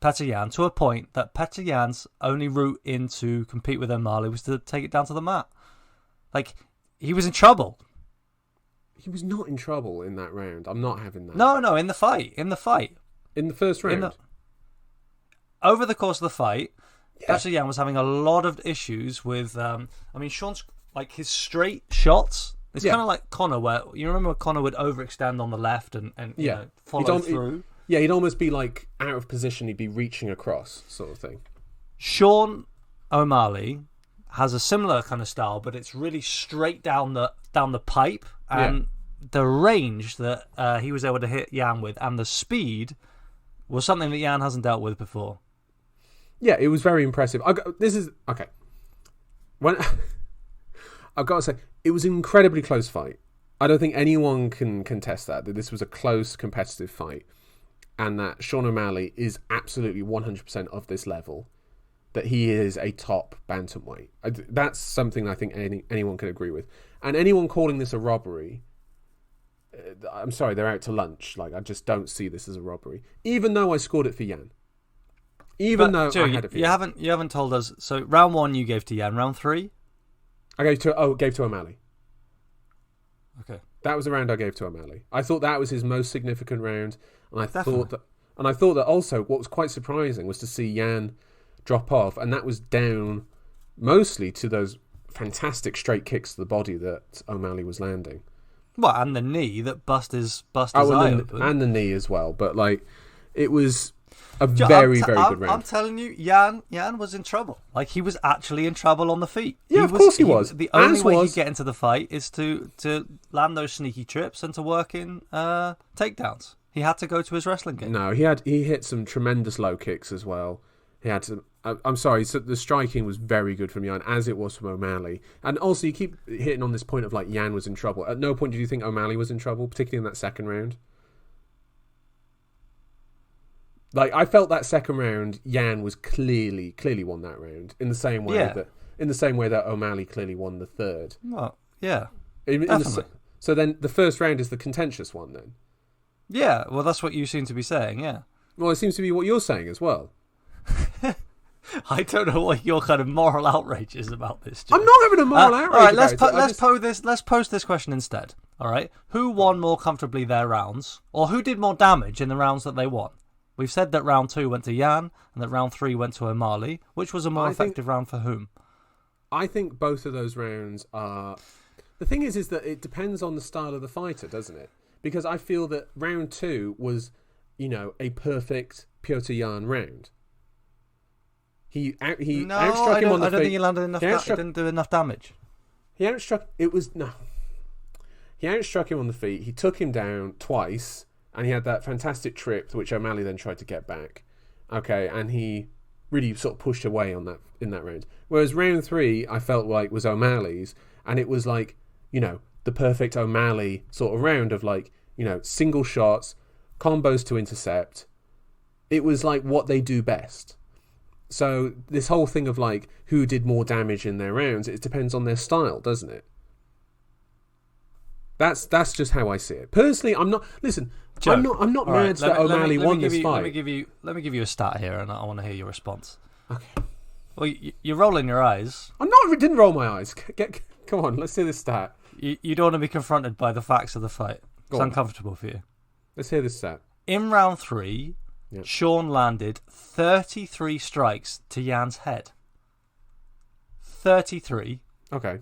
Petr Yan to a point that Petr Yan's only route in to compete with O'Malley was to take it down to the mat. Like, he was in trouble. He was not in trouble in that round. I'm not having that. No, in the fight. In the first round? Over the course of the fight, Petr Yan was having a lot of issues with... Sean's, like, his straight shots... It's kind of like Conor, where... You remember when Conor would overextend on the left and you know, follow through? He'd almost be, like, out of position. He'd be reaching across, sort of thing. Sean O'Malley has a similar kind of style, but it's really straight down the pipe, and the range that he was able to hit Yan with, and the speed was something that Yan hasn't dealt with before. Yeah, it was very impressive. Okay. When I've got to say, it was an incredibly close fight. I don't think anyone can contest that this was a close, competitive fight, and that Sean O'Malley is absolutely 100% of this level. That he is a top bantamweight. That's something I think anyone can agree with. And anyone calling this a robbery, I'm sorry, they're out to lunch. Like, I just don't see this as a robbery. Even though I scored it for Yan. I had it for Yan. You haven't told us. So round 1 you gave to Yan. Round 3? I gave to O'Malley. Okay. That was the round I gave to O'Malley. I thought that was his most significant round, and I thought that also what was quite surprising was to see Yan drop off, and that was down mostly to those fantastic straight kicks to the body that O'Malley was landing. Well, and the knee that bust his eye open. And the knee as well. But like, it was a very good round. I'm telling you, Yan was in trouble. Like, he was actually in trouble on the feet. Yeah, of course he was. The only way he'd get into the fight is to land those sneaky trips and to work in takedowns. He had to go to his wrestling game. No, he hit some tremendous low kicks as well. He had some. I'm sorry, so the striking was very good from Yan, as it was from O'Malley. And also, you keep hitting on this point of, like, Yan was in trouble. At no point did you think O'Malley was in trouble, particularly in that second round? Like, I felt that second round, Yan was clearly won that round in the same way that O'Malley clearly won the third. Well, yeah, definitely. So then the first round is the contentious one, then. Yeah, well, that's what you seem to be saying. Yeah. Well, it seems to be what you're saying as well. I don't know what your kind of moral outrage is about this, Joe. I'm not having a moral outrage. All right, let's pose this question instead. All right, who won more comfortably their rounds, or who did more damage in the rounds that they won? We've said that round 2 went to Yan and that round 3 went to O'Malley. Which was a more effective round for whom? I think both of those rounds are... The thing is that it depends on the style of the fighter, doesn't it? Because I feel that round 2 was, a perfect Petr Yan round. He outstruck him on the feet. I don't think he landed enough. He didn't do enough damage. He outstruck him on the feet. He took him down twice, and he had that fantastic trip, which O'Malley then tried to get back. Okay, and he really sort of pushed away on that in that round. Whereas round 3, I felt like was O'Malley's, and it was like, the perfect O'Malley sort of round of like, single shots, combos to intercept. It was like what they do best. So this whole thing of like who did more damage in their rounds, it depends on their style, doesn't it? That's just how I see it. Personally, I'm not. Listen, Joe, I'm not mad that O'Malley won this fight. Let me give you a stat here, and I want to hear your response. Okay. Well, you're rolling your eyes. I'm not. I didn't roll my eyes. Come on, let's hear this stat. You don't want to be confronted by the facts of the fight. It's Go on. uncomfortable for you. Let's hear this stat. In round 3, Sean landed 33 strikes to Yan's head. 33. Okay.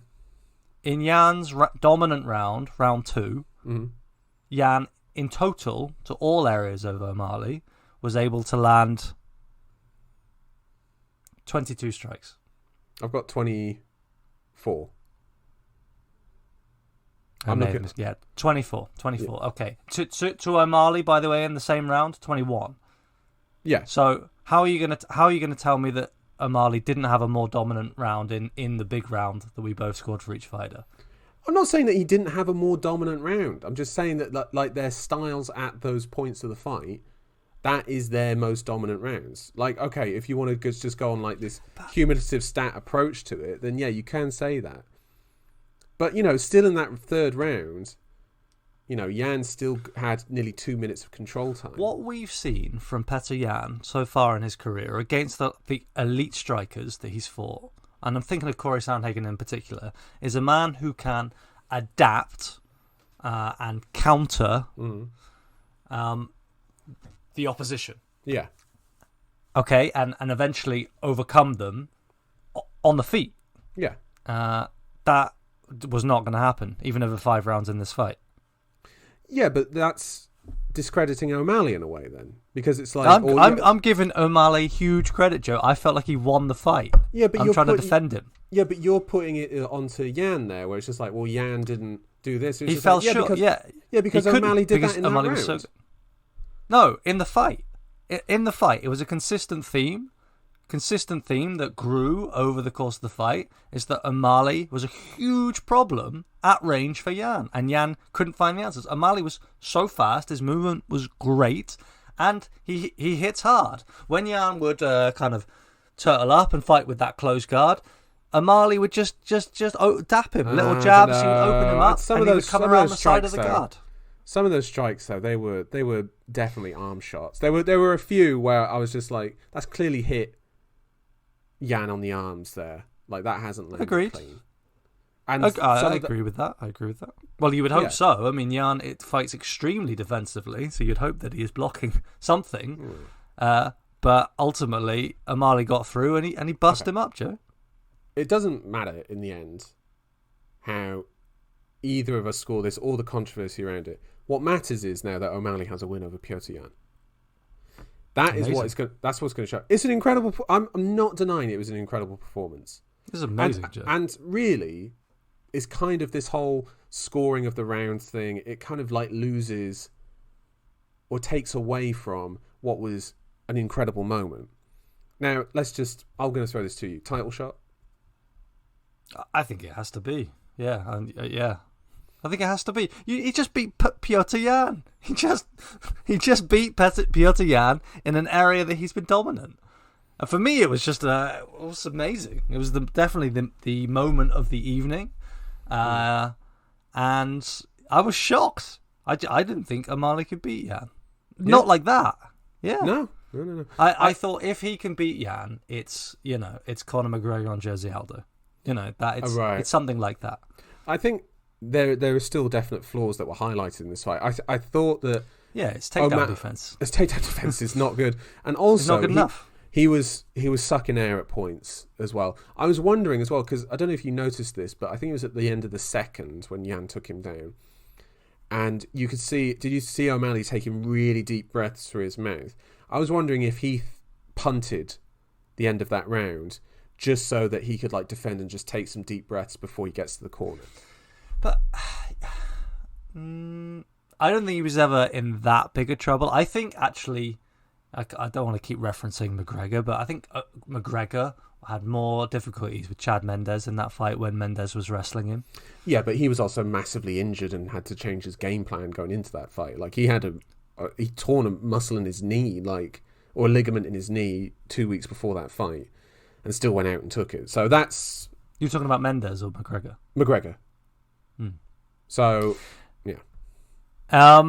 In Yan's dominant round 2, Yan, in total, to all areas of O'Malley, was able to land 22 strikes. I've got 24. I'm looking. Yeah, 24. Yeah. Okay. To O'Malley, by the way, in the same round, 21. Yeah. So how are you gonna tell me that O'Malley didn't have a more dominant round in the big round that we both scored for each fighter? I'm not saying that he didn't have a more dominant round. I'm just saying that like their styles at those points of the fight, that is their most dominant rounds. Like, okay, if you want to just go on like this cumulative stat approach to it, then yeah, you can say that. But, still in that third round, Yan still had nearly 2 minutes of control time. What we've seen from Petr Yan so far in his career against the elite strikers that he's fought, and I'm thinking of Corey Sandhagen in particular, is a man who can adapt and counter the opposition. Yeah. Okay, and eventually overcome them on the feet. Yeah. That was not going to happen, even over 5 rounds in this fight. Yeah, but that's discrediting O'Malley in a way then, because it's like I'm giving O'Malley huge credit, Joe. I felt like he won the fight. Yeah, but I'm trying to defend him. Yeah, but you're putting it onto Yan there, where it's just like, well, Yan didn't do this. He fell short. Because O'Malley did that in O'Malley that round. No, in the fight. In the fight, it was a consistent theme that grew over the course of the fight, is that O'Malley was a huge problem at range for Yan, and Yan couldn't find the answers. O'Malley was so fast, his movement was great, and he hits hard. When Yan would kind of turtle up and fight with that close guard, O'Malley would just dap him, little jabs, he would open him up, and he would come around the side of the guard. Some of those strikes, though, they were definitely arm shots. There were a few where I was just like, that's clearly hit Yan on the arms there. Like, that hasn't landed clean. And I agree with that. Well, you would hope so. I mean, Yan fights extremely defensively, so you'd hope that he is blocking something. But ultimately, O'Malley got through and he bust him up, Joe. It doesn't matter in the end how either of us score this or the controversy around it. What matters is now that O'Malley has a win over Petr Yan. That is what it's going. That's what's going to show. It's an incredible. I'm not denying it was an incredible performance. This is amazing, Joe. And really, it's kind of this whole scoring of the rounds thing. It kind of like loses or takes away from what was an incredible moment. Now, I'm going to throw this to you. Title shot? I think it has to be. Yeah, I think it has to be. He just beat Petr Yan. He just beat Petr Yan in an area that he's been dominant. And for me, it was just it was amazing. It was definitely the moment of the evening, and I was shocked. I didn't think O'Malley could beat Yan. Yeah. Not like that. Yeah. No. I thought if he can beat Yan, it's Conor McGregor on Jose Aldo. It's something like that. I think there are still definite flaws that were highlighted in this fight. I thought that his takedown defense. His takedown defense is not good, and also it's not good enough. He was sucking air at points as well. I was wondering as well, because I don't know if you noticed this, but I think it was at the end of the second when Yan took him down, and you could see. Did you see O'Malley taking really deep breaths through his mouth? I was wondering if he punted the end of that round just so that he could defend and just take some deep breaths before he gets to the corner. But I don't think he was ever in that big of trouble. I think actually, I don't want to keep referencing McGregor, but I think McGregor had more difficulties with Chad Mendes in that fight when Mendes was wrestling him. Yeah, but he was also massively injured and had to change his game plan going into that fight. He had he torn a muscle in his knee, or a ligament in his knee 2 weeks before that fight, and still went out and took it. So that's... You're talking about Mendes or McGregor? McGregor. So, yeah.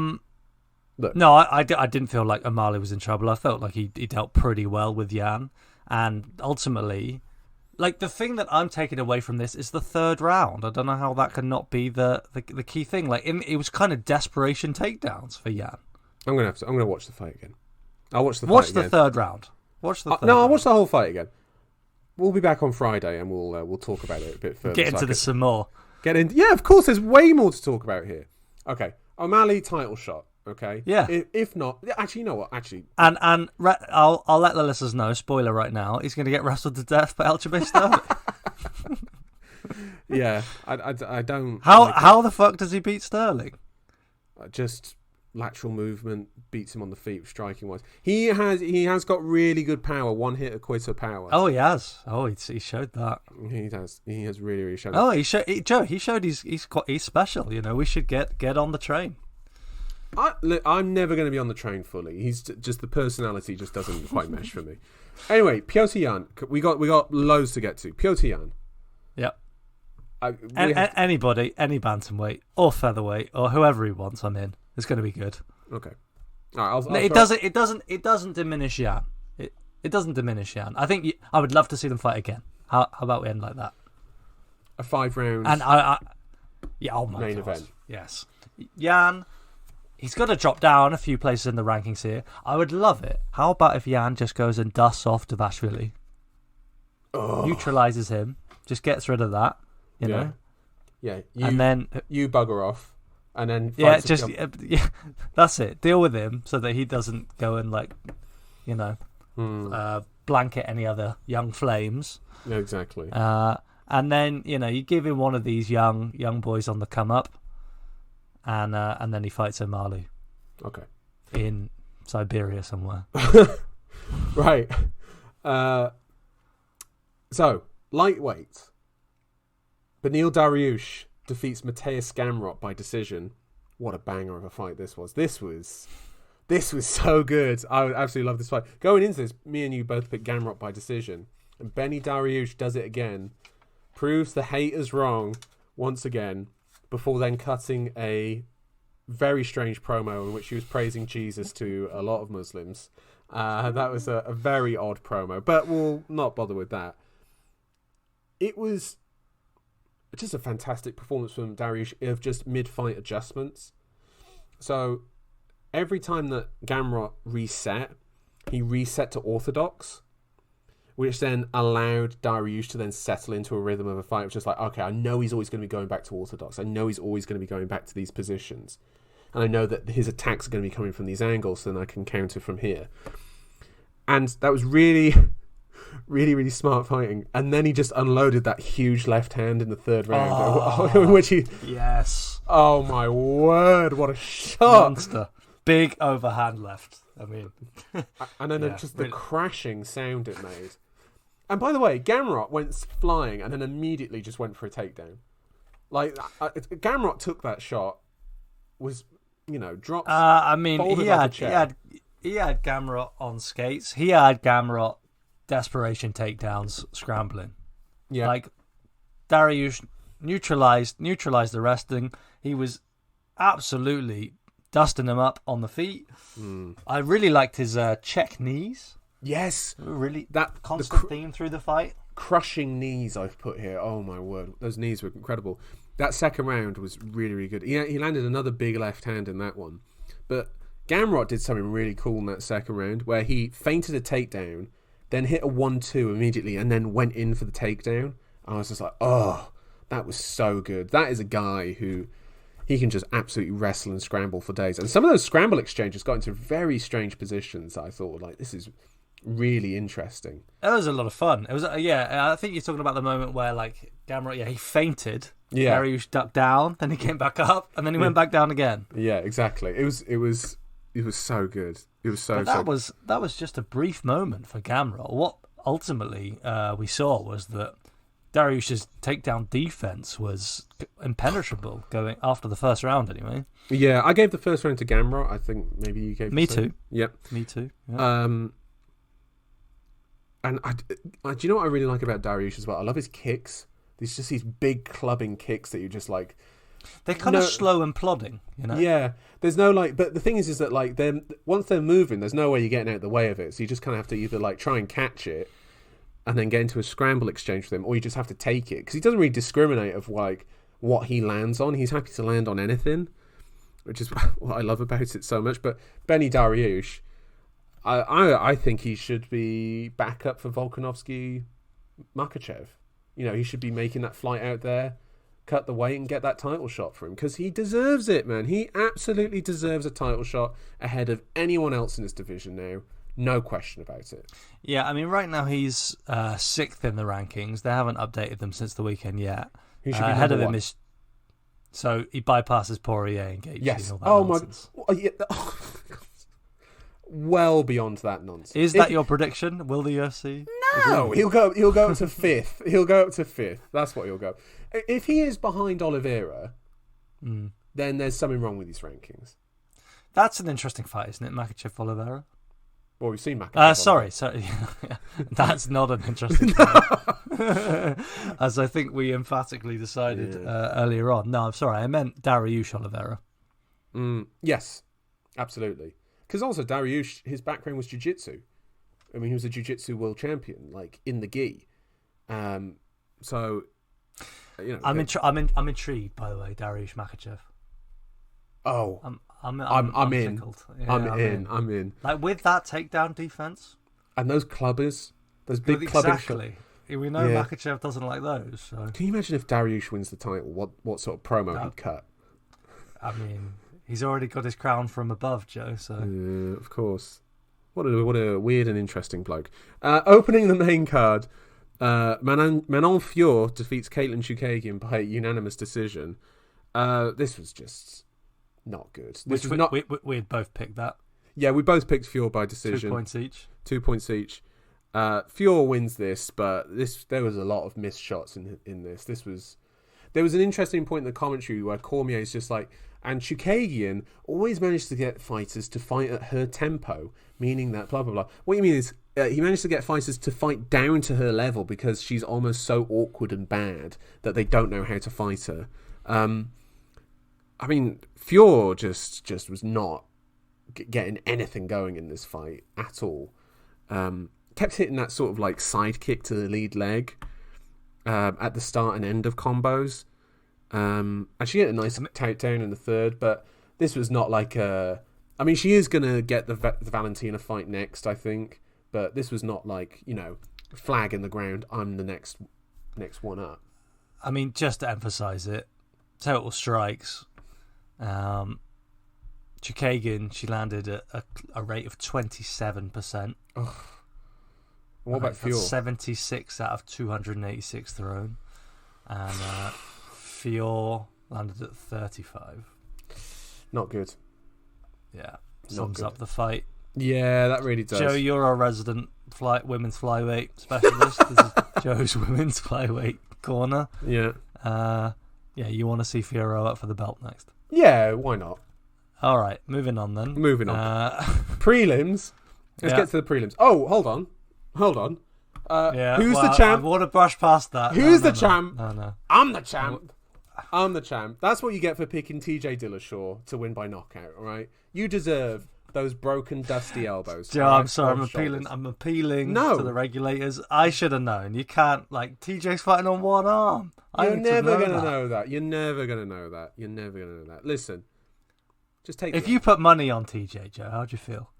Look. No, I didn't feel like O'Malley was in trouble. I felt like he dealt pretty well with Yan. And ultimately, Like, the thing that I'm taking away from this is the third round. I don't know how that could not be the key thing. Like, it was kind of desperation takedowns for Yan. I'm gonna watch the fight again. I'll watch the fight Watch again. the third round. Watch the third No, I'll round. watch the whole fight again. We'll be back on Friday and we'll talk about it a bit further. Get into this some more. Yeah, of course. There's way more to talk about here. Okay, O'Malley title shot. Okay. Yeah. If not, actually, you know what? Actually, And I'll let the listeners know. Spoiler right now. He's going to get wrestled to death by Alajamain Sterling. yeah. I don't. How the fuck does he beat Sterling? Just lateral movement beats him on the feet, striking wise. He has got really good power. One hitter quitter power. Oh, he has. Oh, he showed that. He has really shown. Oh, he showed he's special. You know, we should get on the train. I'm never going to be on the train fully. He's just the personality just doesn't quite mesh for me. Anyway, Petr Yan, we got loads to get to. Petr Yan. Yep. Anybody, any bantamweight or featherweight or whoever he wants, I'm in. It's going to be good. Okay. All right, it doesn't diminish Yan. It doesn't diminish Yan. I think I would love to see them fight again. How about we end like that? A 5-round. And oh my main God. event. Yes, Yan. He's got to drop down a few places in the rankings here. I would love it. How about if Yan just goes and dusts off Dvalishvili? Neutralizes him. Just gets rid of that. You know. Yeah. And then you bugger off. And then that's it. Deal with him so that he doesn't go and blanket any other young flames. Yeah, exactly. And then you give him one of these young boys on the come up, and then he fights O'Malley. Okay. In Siberia somewhere. Right. So lightweight. Beneil Dariush defeats Mateusz Gamrot by decision. What a banger of a fight this was. This was so good. I would absolutely love this fight. Going into this, me and you both picked Gamrot by decision. And Beneil Dariush does it again. Proves the haters wrong once again. Before then cutting a very strange promo in which he was praising Jesus to a lot of Muslims. That was a very odd promo. But we'll not bother with that. It was just a fantastic performance from Dariush of just mid-fight adjustments. So every time that Gamrot reset, he reset to orthodox, which then allowed Dariush to then settle into a rhythm of a fight. It was just like, okay, I know he's always going to be going back to orthodox. I know he's always going to be going back to these positions. And I know that his attacks are going to be coming from these angles, so then I can counter from here. And that was really... really, really smart fighting. And then he just unloaded that huge left hand in the third round. In which he... Yes. Oh, my word. What a shot. Monster. Big overhand left. I mean... and then the crashing sound it made. And by the way, Gamrot went flying and then immediately just went for a takedown. Like, Gamrot took that shot, was, dropped... I mean, he like had Gamrot on skates. He had Gamrot... desperation takedowns, scrambling. Yeah. Like Dariush neutralized the wrestling. He was absolutely dusting him up on the feet. I really liked his check knees. Yes. Really, that constant theme through the fight. Crushing knees I've put here. Oh my word. Those knees were incredible. That second round was really, really good. He landed another big left hand in that one. But Gamrot did something really cool in that second round where he feinted a takedown, then hit a 1-2 immediately, and then went in for the takedown. I was just like, oh, that was so good. That is a guy who he can just absolutely wrestle and scramble for days. And some of those scramble exchanges got into very strange positions. I thought, like, this is really interesting. It was a lot of fun. It was, I think you're talking about the moment where, like, Gamrot, he fainted. Yeah. Dariush ducked down, then he came back up, and then he went back down again. Yeah, exactly. It was so good. It was so. But that was just a brief moment for Gamrot. What ultimately we saw was that Dariush's takedown defense was impenetrable going after the first round. Anyway. Yeah, I gave the first round to Gamrot. I think maybe you gave. Me too. Yep. Me too. Yeah. And I do you know what I really like about Dariush as well? I love his kicks. There's just these big clubbing kicks that you just like. They're kind of slow and plodding, Yeah, there's no but the thing is that like once they're moving, there's no way you're getting out of the way of it. So you just kind of have to either like try and catch it, and then get into a scramble exchange with him, or you just have to take it, because he doesn't really discriminate of like what he lands on. He's happy to land on anything, which is what I love about it so much. But Beneil Dariush, I think he should be back up for Volkanovski Makhachev. You know, he should be making that flight out there, cut the weight and get that title shot for him, because he deserves it, man. He absolutely deserves a title shot ahead of anyone else in this division now. No question about it. Yeah, I mean, right now he's 6th in the rankings. They haven't updated them since the weekend yet. He should be ahead of number him one. is... So he bypasses Poirier and Gaethje Yes. and all that nonsense. My... Yeah. Well beyond that nonsense. Is that your prediction? Will the UFC? No, he'll go up to 5th. He'll go up to 5th. That's what he'll go. If he is behind Oliveira, then there's something wrong with his rankings. That's an interesting fight, isn't it? Makhachev Oliveira. Well, we've seen Makhachev. Sorry. That's not an interesting fight. As I think we emphatically decided earlier on. No, I'm sorry. I meant Dariush Oliveira. Yes, absolutely. Because also Dariush, his background was jiu-jitsu. I mean, he was a jiu-jitsu world champion, like in the gi. So, you know, I'm intrigued, by the way, Dariush Makhachev. Oh, I'm in. tickled. Yeah, I'm in. Like with that takedown defense And those clubbers, those big clubbing shots. exactly. We know Makhachev doesn't like those. So can you imagine if Dariush wins the title? What sort of promo he'd cut? I mean, he's already got his crown from above, Joe. So of course. What a weird and interesting bloke. Opening the main card, Manon Fior defeats Caitlin Chukagian by unanimous decision. This was just not good. we had both picked that. Yeah, we both picked Fior by decision. 2 points each. 2 points each. Fior wins this, but there was a lot of missed shots in this. There was an interesting point in the commentary where Cormier is just like, and Chukagian always managed to get fighters to fight at her tempo, meaning that blah blah blah. What you mean is he managed to get fighters to fight down to her level because she's almost so awkward and bad that they don't know how to fight her. I mean, Fior just was not getting anything going in this fight at all. Kept hitting that sort of like side kick to the lead leg at the start and end of combos. And she hit a nice takedown in the third, but this was not like a... I mean, she is going to get the Valentina fight next, I think, but this was not like, flag in the ground, I'm the next one up. I mean, just to emphasise it, total strikes. Chukagian, she landed at a rate of 27%. What about Fior? 76 out of 286 thrown. And Fior landed at 35. Not good. Yeah. Sums up the fight. Yeah, that really does. Joe, you're our resident women's flyweight specialist. This is Joe's women's flyweight corner. Yeah. You want to see Fiorot up for the belt next? Yeah, why not? All right, moving on then. Prelims. Let's get to the prelims. Oh, hold on. Who's the champ? I want to brush past that. Who's the champ? No. I'm the champ. I'm the champ. That's what you get for picking TJ Dillashaw to win by knockout, all right? You deserve those broken, dusty elbows. Joe, I'm sorry. I'm appealing No. to the regulators. I should have known. You can't, TJ's fighting on one arm. You're never going to know that. You're never going to know that. Listen, just take If you put money on TJ, Joe, how'd you feel?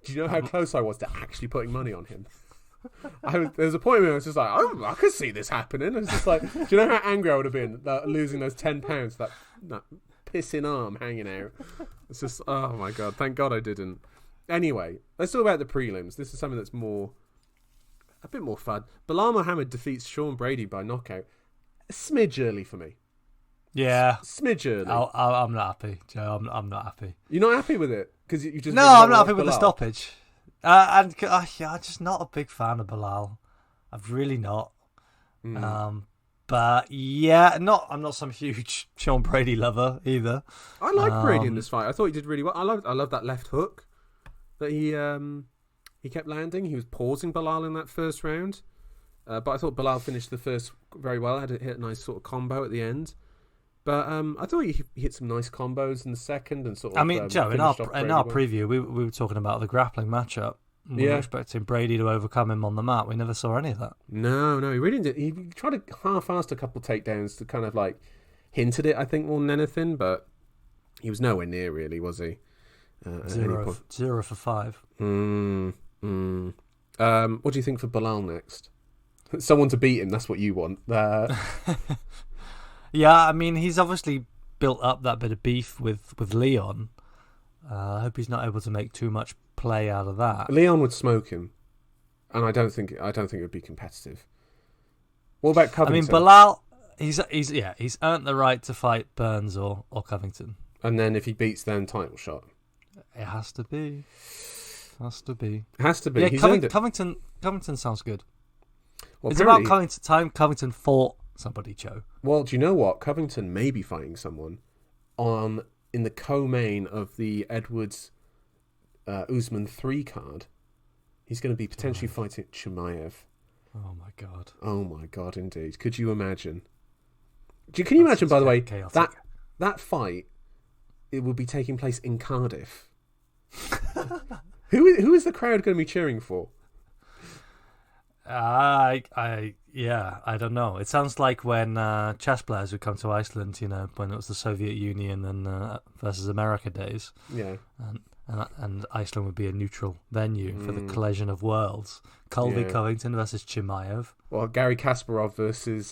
Do you know how close I was to actually putting money on him? There was a point where I was just like, oh, I could see this happening. It's just like, do you know how angry I would have been losing those £10, that pissing arm hanging out? It's just, oh my God, thank God I didn't. Anyway, let's talk about the prelims. This is something that's a bit more fun. Bilal Muhammad defeats Sean Brady by knockout. A smidge early for me. Yeah. Smidge early. I'm not happy, Joe. I'm not happy. You're not happy with it? Because you just... No, I'm not happy with the stoppage. I'm just not a big fan of Bilal. I'm really not. But yeah, I'm not some huge Sean Brady lover either. I like Brady in this fight. I thought he did really well. I love that left hook that he kept landing. He was pausing Bilal in that first round. But I thought Bilal finished the first very well. Hit a nice sort of combo at the end. But I thought he hit some nice combos in the second and sort of. I mean, Joe, in our preview, we were talking about the grappling matchup. We were expecting Brady to overcome him on the mat. We never saw any of that. No, he really didn't. He tried to half-assed a couple takedowns to kind of like hinted it, I think, more than anything, but he was nowhere near, really, was he? 0 for 5. What do you think for Bilal next? Someone to beat him, that's what you want. Yeah, I mean, he's obviously built up that bit of beef with Leon. I hope he's not able to make too much play out of that. Leon would smoke him, and I don't think it would be competitive. What about Covington? I mean, Bilal, he's earned the right to fight Burns or Covington. And then if he beats them, title shot. It has to be. Has to be. Yeah, He's earned it. Covington sounds good. Well, it's about Covington fought somebody, Joe. Well, do you know what? Covington may be fighting someone in the co-main of the Edwards Usman 3 card. He's going to be potentially fighting Chimaev. Oh my god. Oh my god, indeed. Could you imagine? Can you imagine, by the way, chaotic. that fight? It will be taking place in Cardiff. Who is the crowd going to be cheering for? I don't know. It sounds like when chess players would come to Iceland, when it was the Soviet Union and versus America days. Yeah. And Iceland would be a neutral venue for the collision of worlds. Colby Covington versus Chimaev. Well, Gary Kasparov versus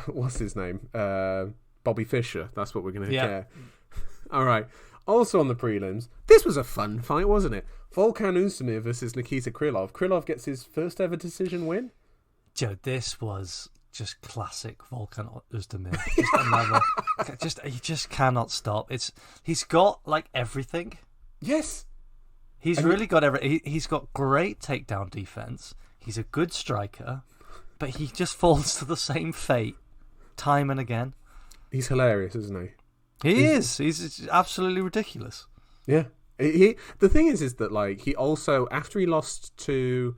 what's his name? Bobby Fischer. That's what we're going to get. All right. Also on the prelims, this was a fun fight, wasn't it? Volkan Oezdemir versus Nikita Krylov. Krylov gets his first ever decision win. Joe, this was just classic Volkan Oezdemir. Just another. He just cannot stop. He's got like everything. Yes. He's really got everything. He's got great takedown defense. He's a good striker, but he just falls to the same fate time and again. He's hilarious, isn't he? He's absolutely ridiculous. Yeah. The thing is that like he also, after he lost to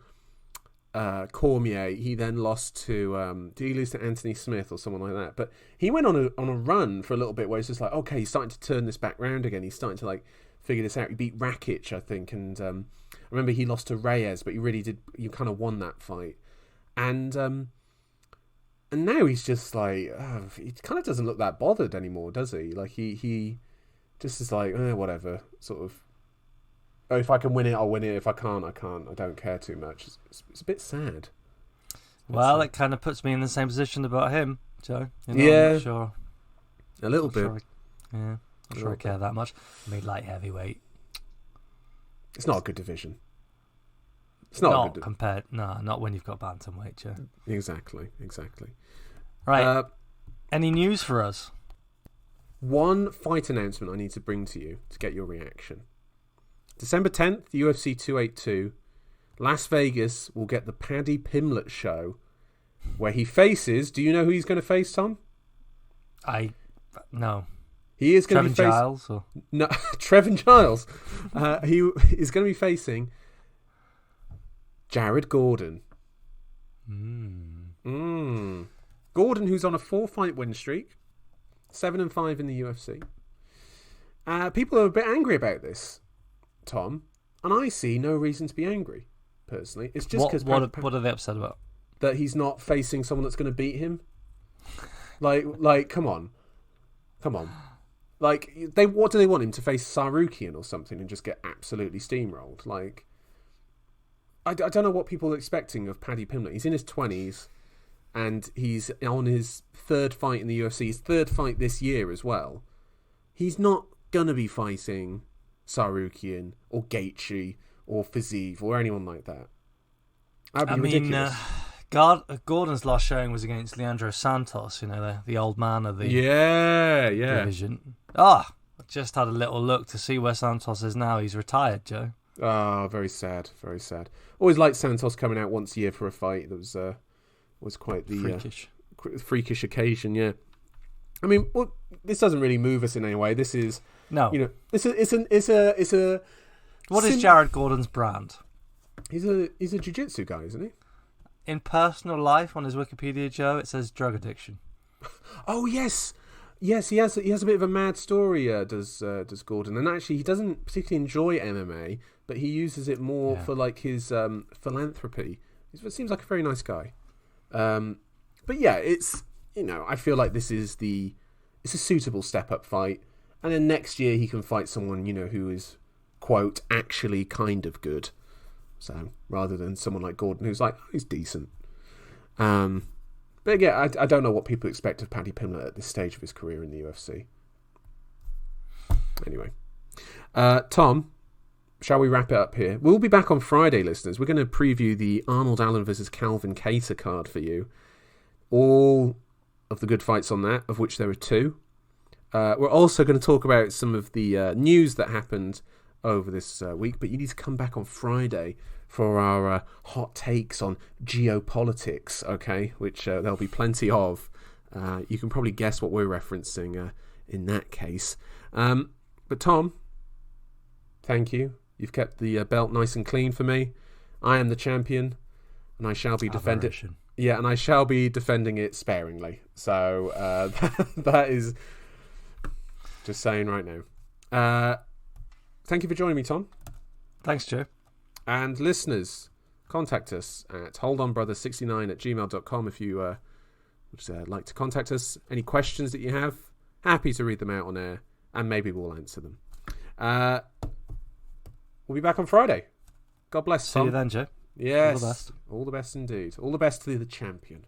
Cormier, he then lost to did he lose to Anthony Smith or someone like that? But he went on a run for a little bit where he's just like, okay, he's starting to turn this back round again. He's starting to like figure this out. He beat Rakic, I think, and I remember he lost to Reyes, but he really did. You kind of won that fight, and now he's just like he kind of doesn't look that bothered anymore, does he? Like he just is like whatever, sort of. Oh, if I can win it, I'll win it. If I can't, I can't. I don't care too much. It's a bit sad. Well, it kind of puts me in the same position about him, Joe. I'm not sure. A little bit. Not sure I care that much. I mean, light heavyweight. It's not a good division. It's not compared. No, not when you've got bantamweight, Joe. Exactly. Right. Any news for us? One fight announcement I need to bring to you to get your reaction. December 10th, UFC 282. Las Vegas will get the Paddy Pimblett show where he faces... Do you know who he's going to face, Tom? No. He is going to be facing... Giles? Or? No, Trevin Giles. He is going to be facing Jared Gordon. Gordon, who's on a 4-fight win streak. 7-5 in the UFC. People are a bit angry about this, Tom, and I see no reason to be angry, personally. It's just because... What are they upset about? That he's not facing someone that's going to beat him. Like, come on. Like, what do they want him to face Sarukian or something and just get absolutely steamrolled? Like, I don't know what people are expecting of Paddy Pimblett. He's in his 20s, and he's on his 3rd fight in the UFC, his 3rd fight this year as well. He's not going to be fighting Sarukian or Gaethje or Fiziev or anyone like that. That'd be ridiculous. Gordon's last showing was against Leandro Santos, the old man of the division. I just had a little look to see where Santos is now. He's retired, Joe. Very sad, very sad. Always liked Santos coming out once a year for a fight. That was quite the freakish occasion. Yeah, I mean, this doesn't really move us in any way. This is it's a. What is Jared Gordon's brand? He's a jiu-jitsu guy, isn't he? In personal life, on his Wikipedia, Joe, it says drug addiction. Oh yes, he has a bit of a mad story. Does Gordon? And actually, he doesn't particularly enjoy MMA, but he uses it more for like his philanthropy. He seems like a very nice guy. But yeah, it's, I feel like it's a suitable step-up fight. And then next year he can fight someone, who is, quote, actually kind of good. So, rather than someone like Gordon who's like, he's decent. But again, I don't know what people expect of Paddy Pimblett at this stage of his career in the UFC. Anyway. Tom, shall we wrap it up here? We'll be back on Friday, listeners. We're going to preview the Arnold Allen versus Calvin Kattar card for you. All of the good fights on that, of which there are 2. We're also going to talk about some of the news that happened over this week, but you need to come back on Friday for our hot takes on geopolitics, okay, which there'll be plenty of. You can probably guess what we're referencing in that case. But Tom, thank you. You've kept the belt nice and clean for me. I am the champion, and I shall be defending. Yeah, and I shall be defending it sparingly. So that is just saying right now. Thank you for joining me, Tom. Thanks, Joe. And listeners, contact us at holdonbrother69@gmail.com if you would like to contact us. Any questions that you have, happy to read them out on air, and maybe we'll answer them. We'll be back on Friday. God bless, Tom. See you then, Joe. Yes. All the best. All the best indeed. All the best to the champion.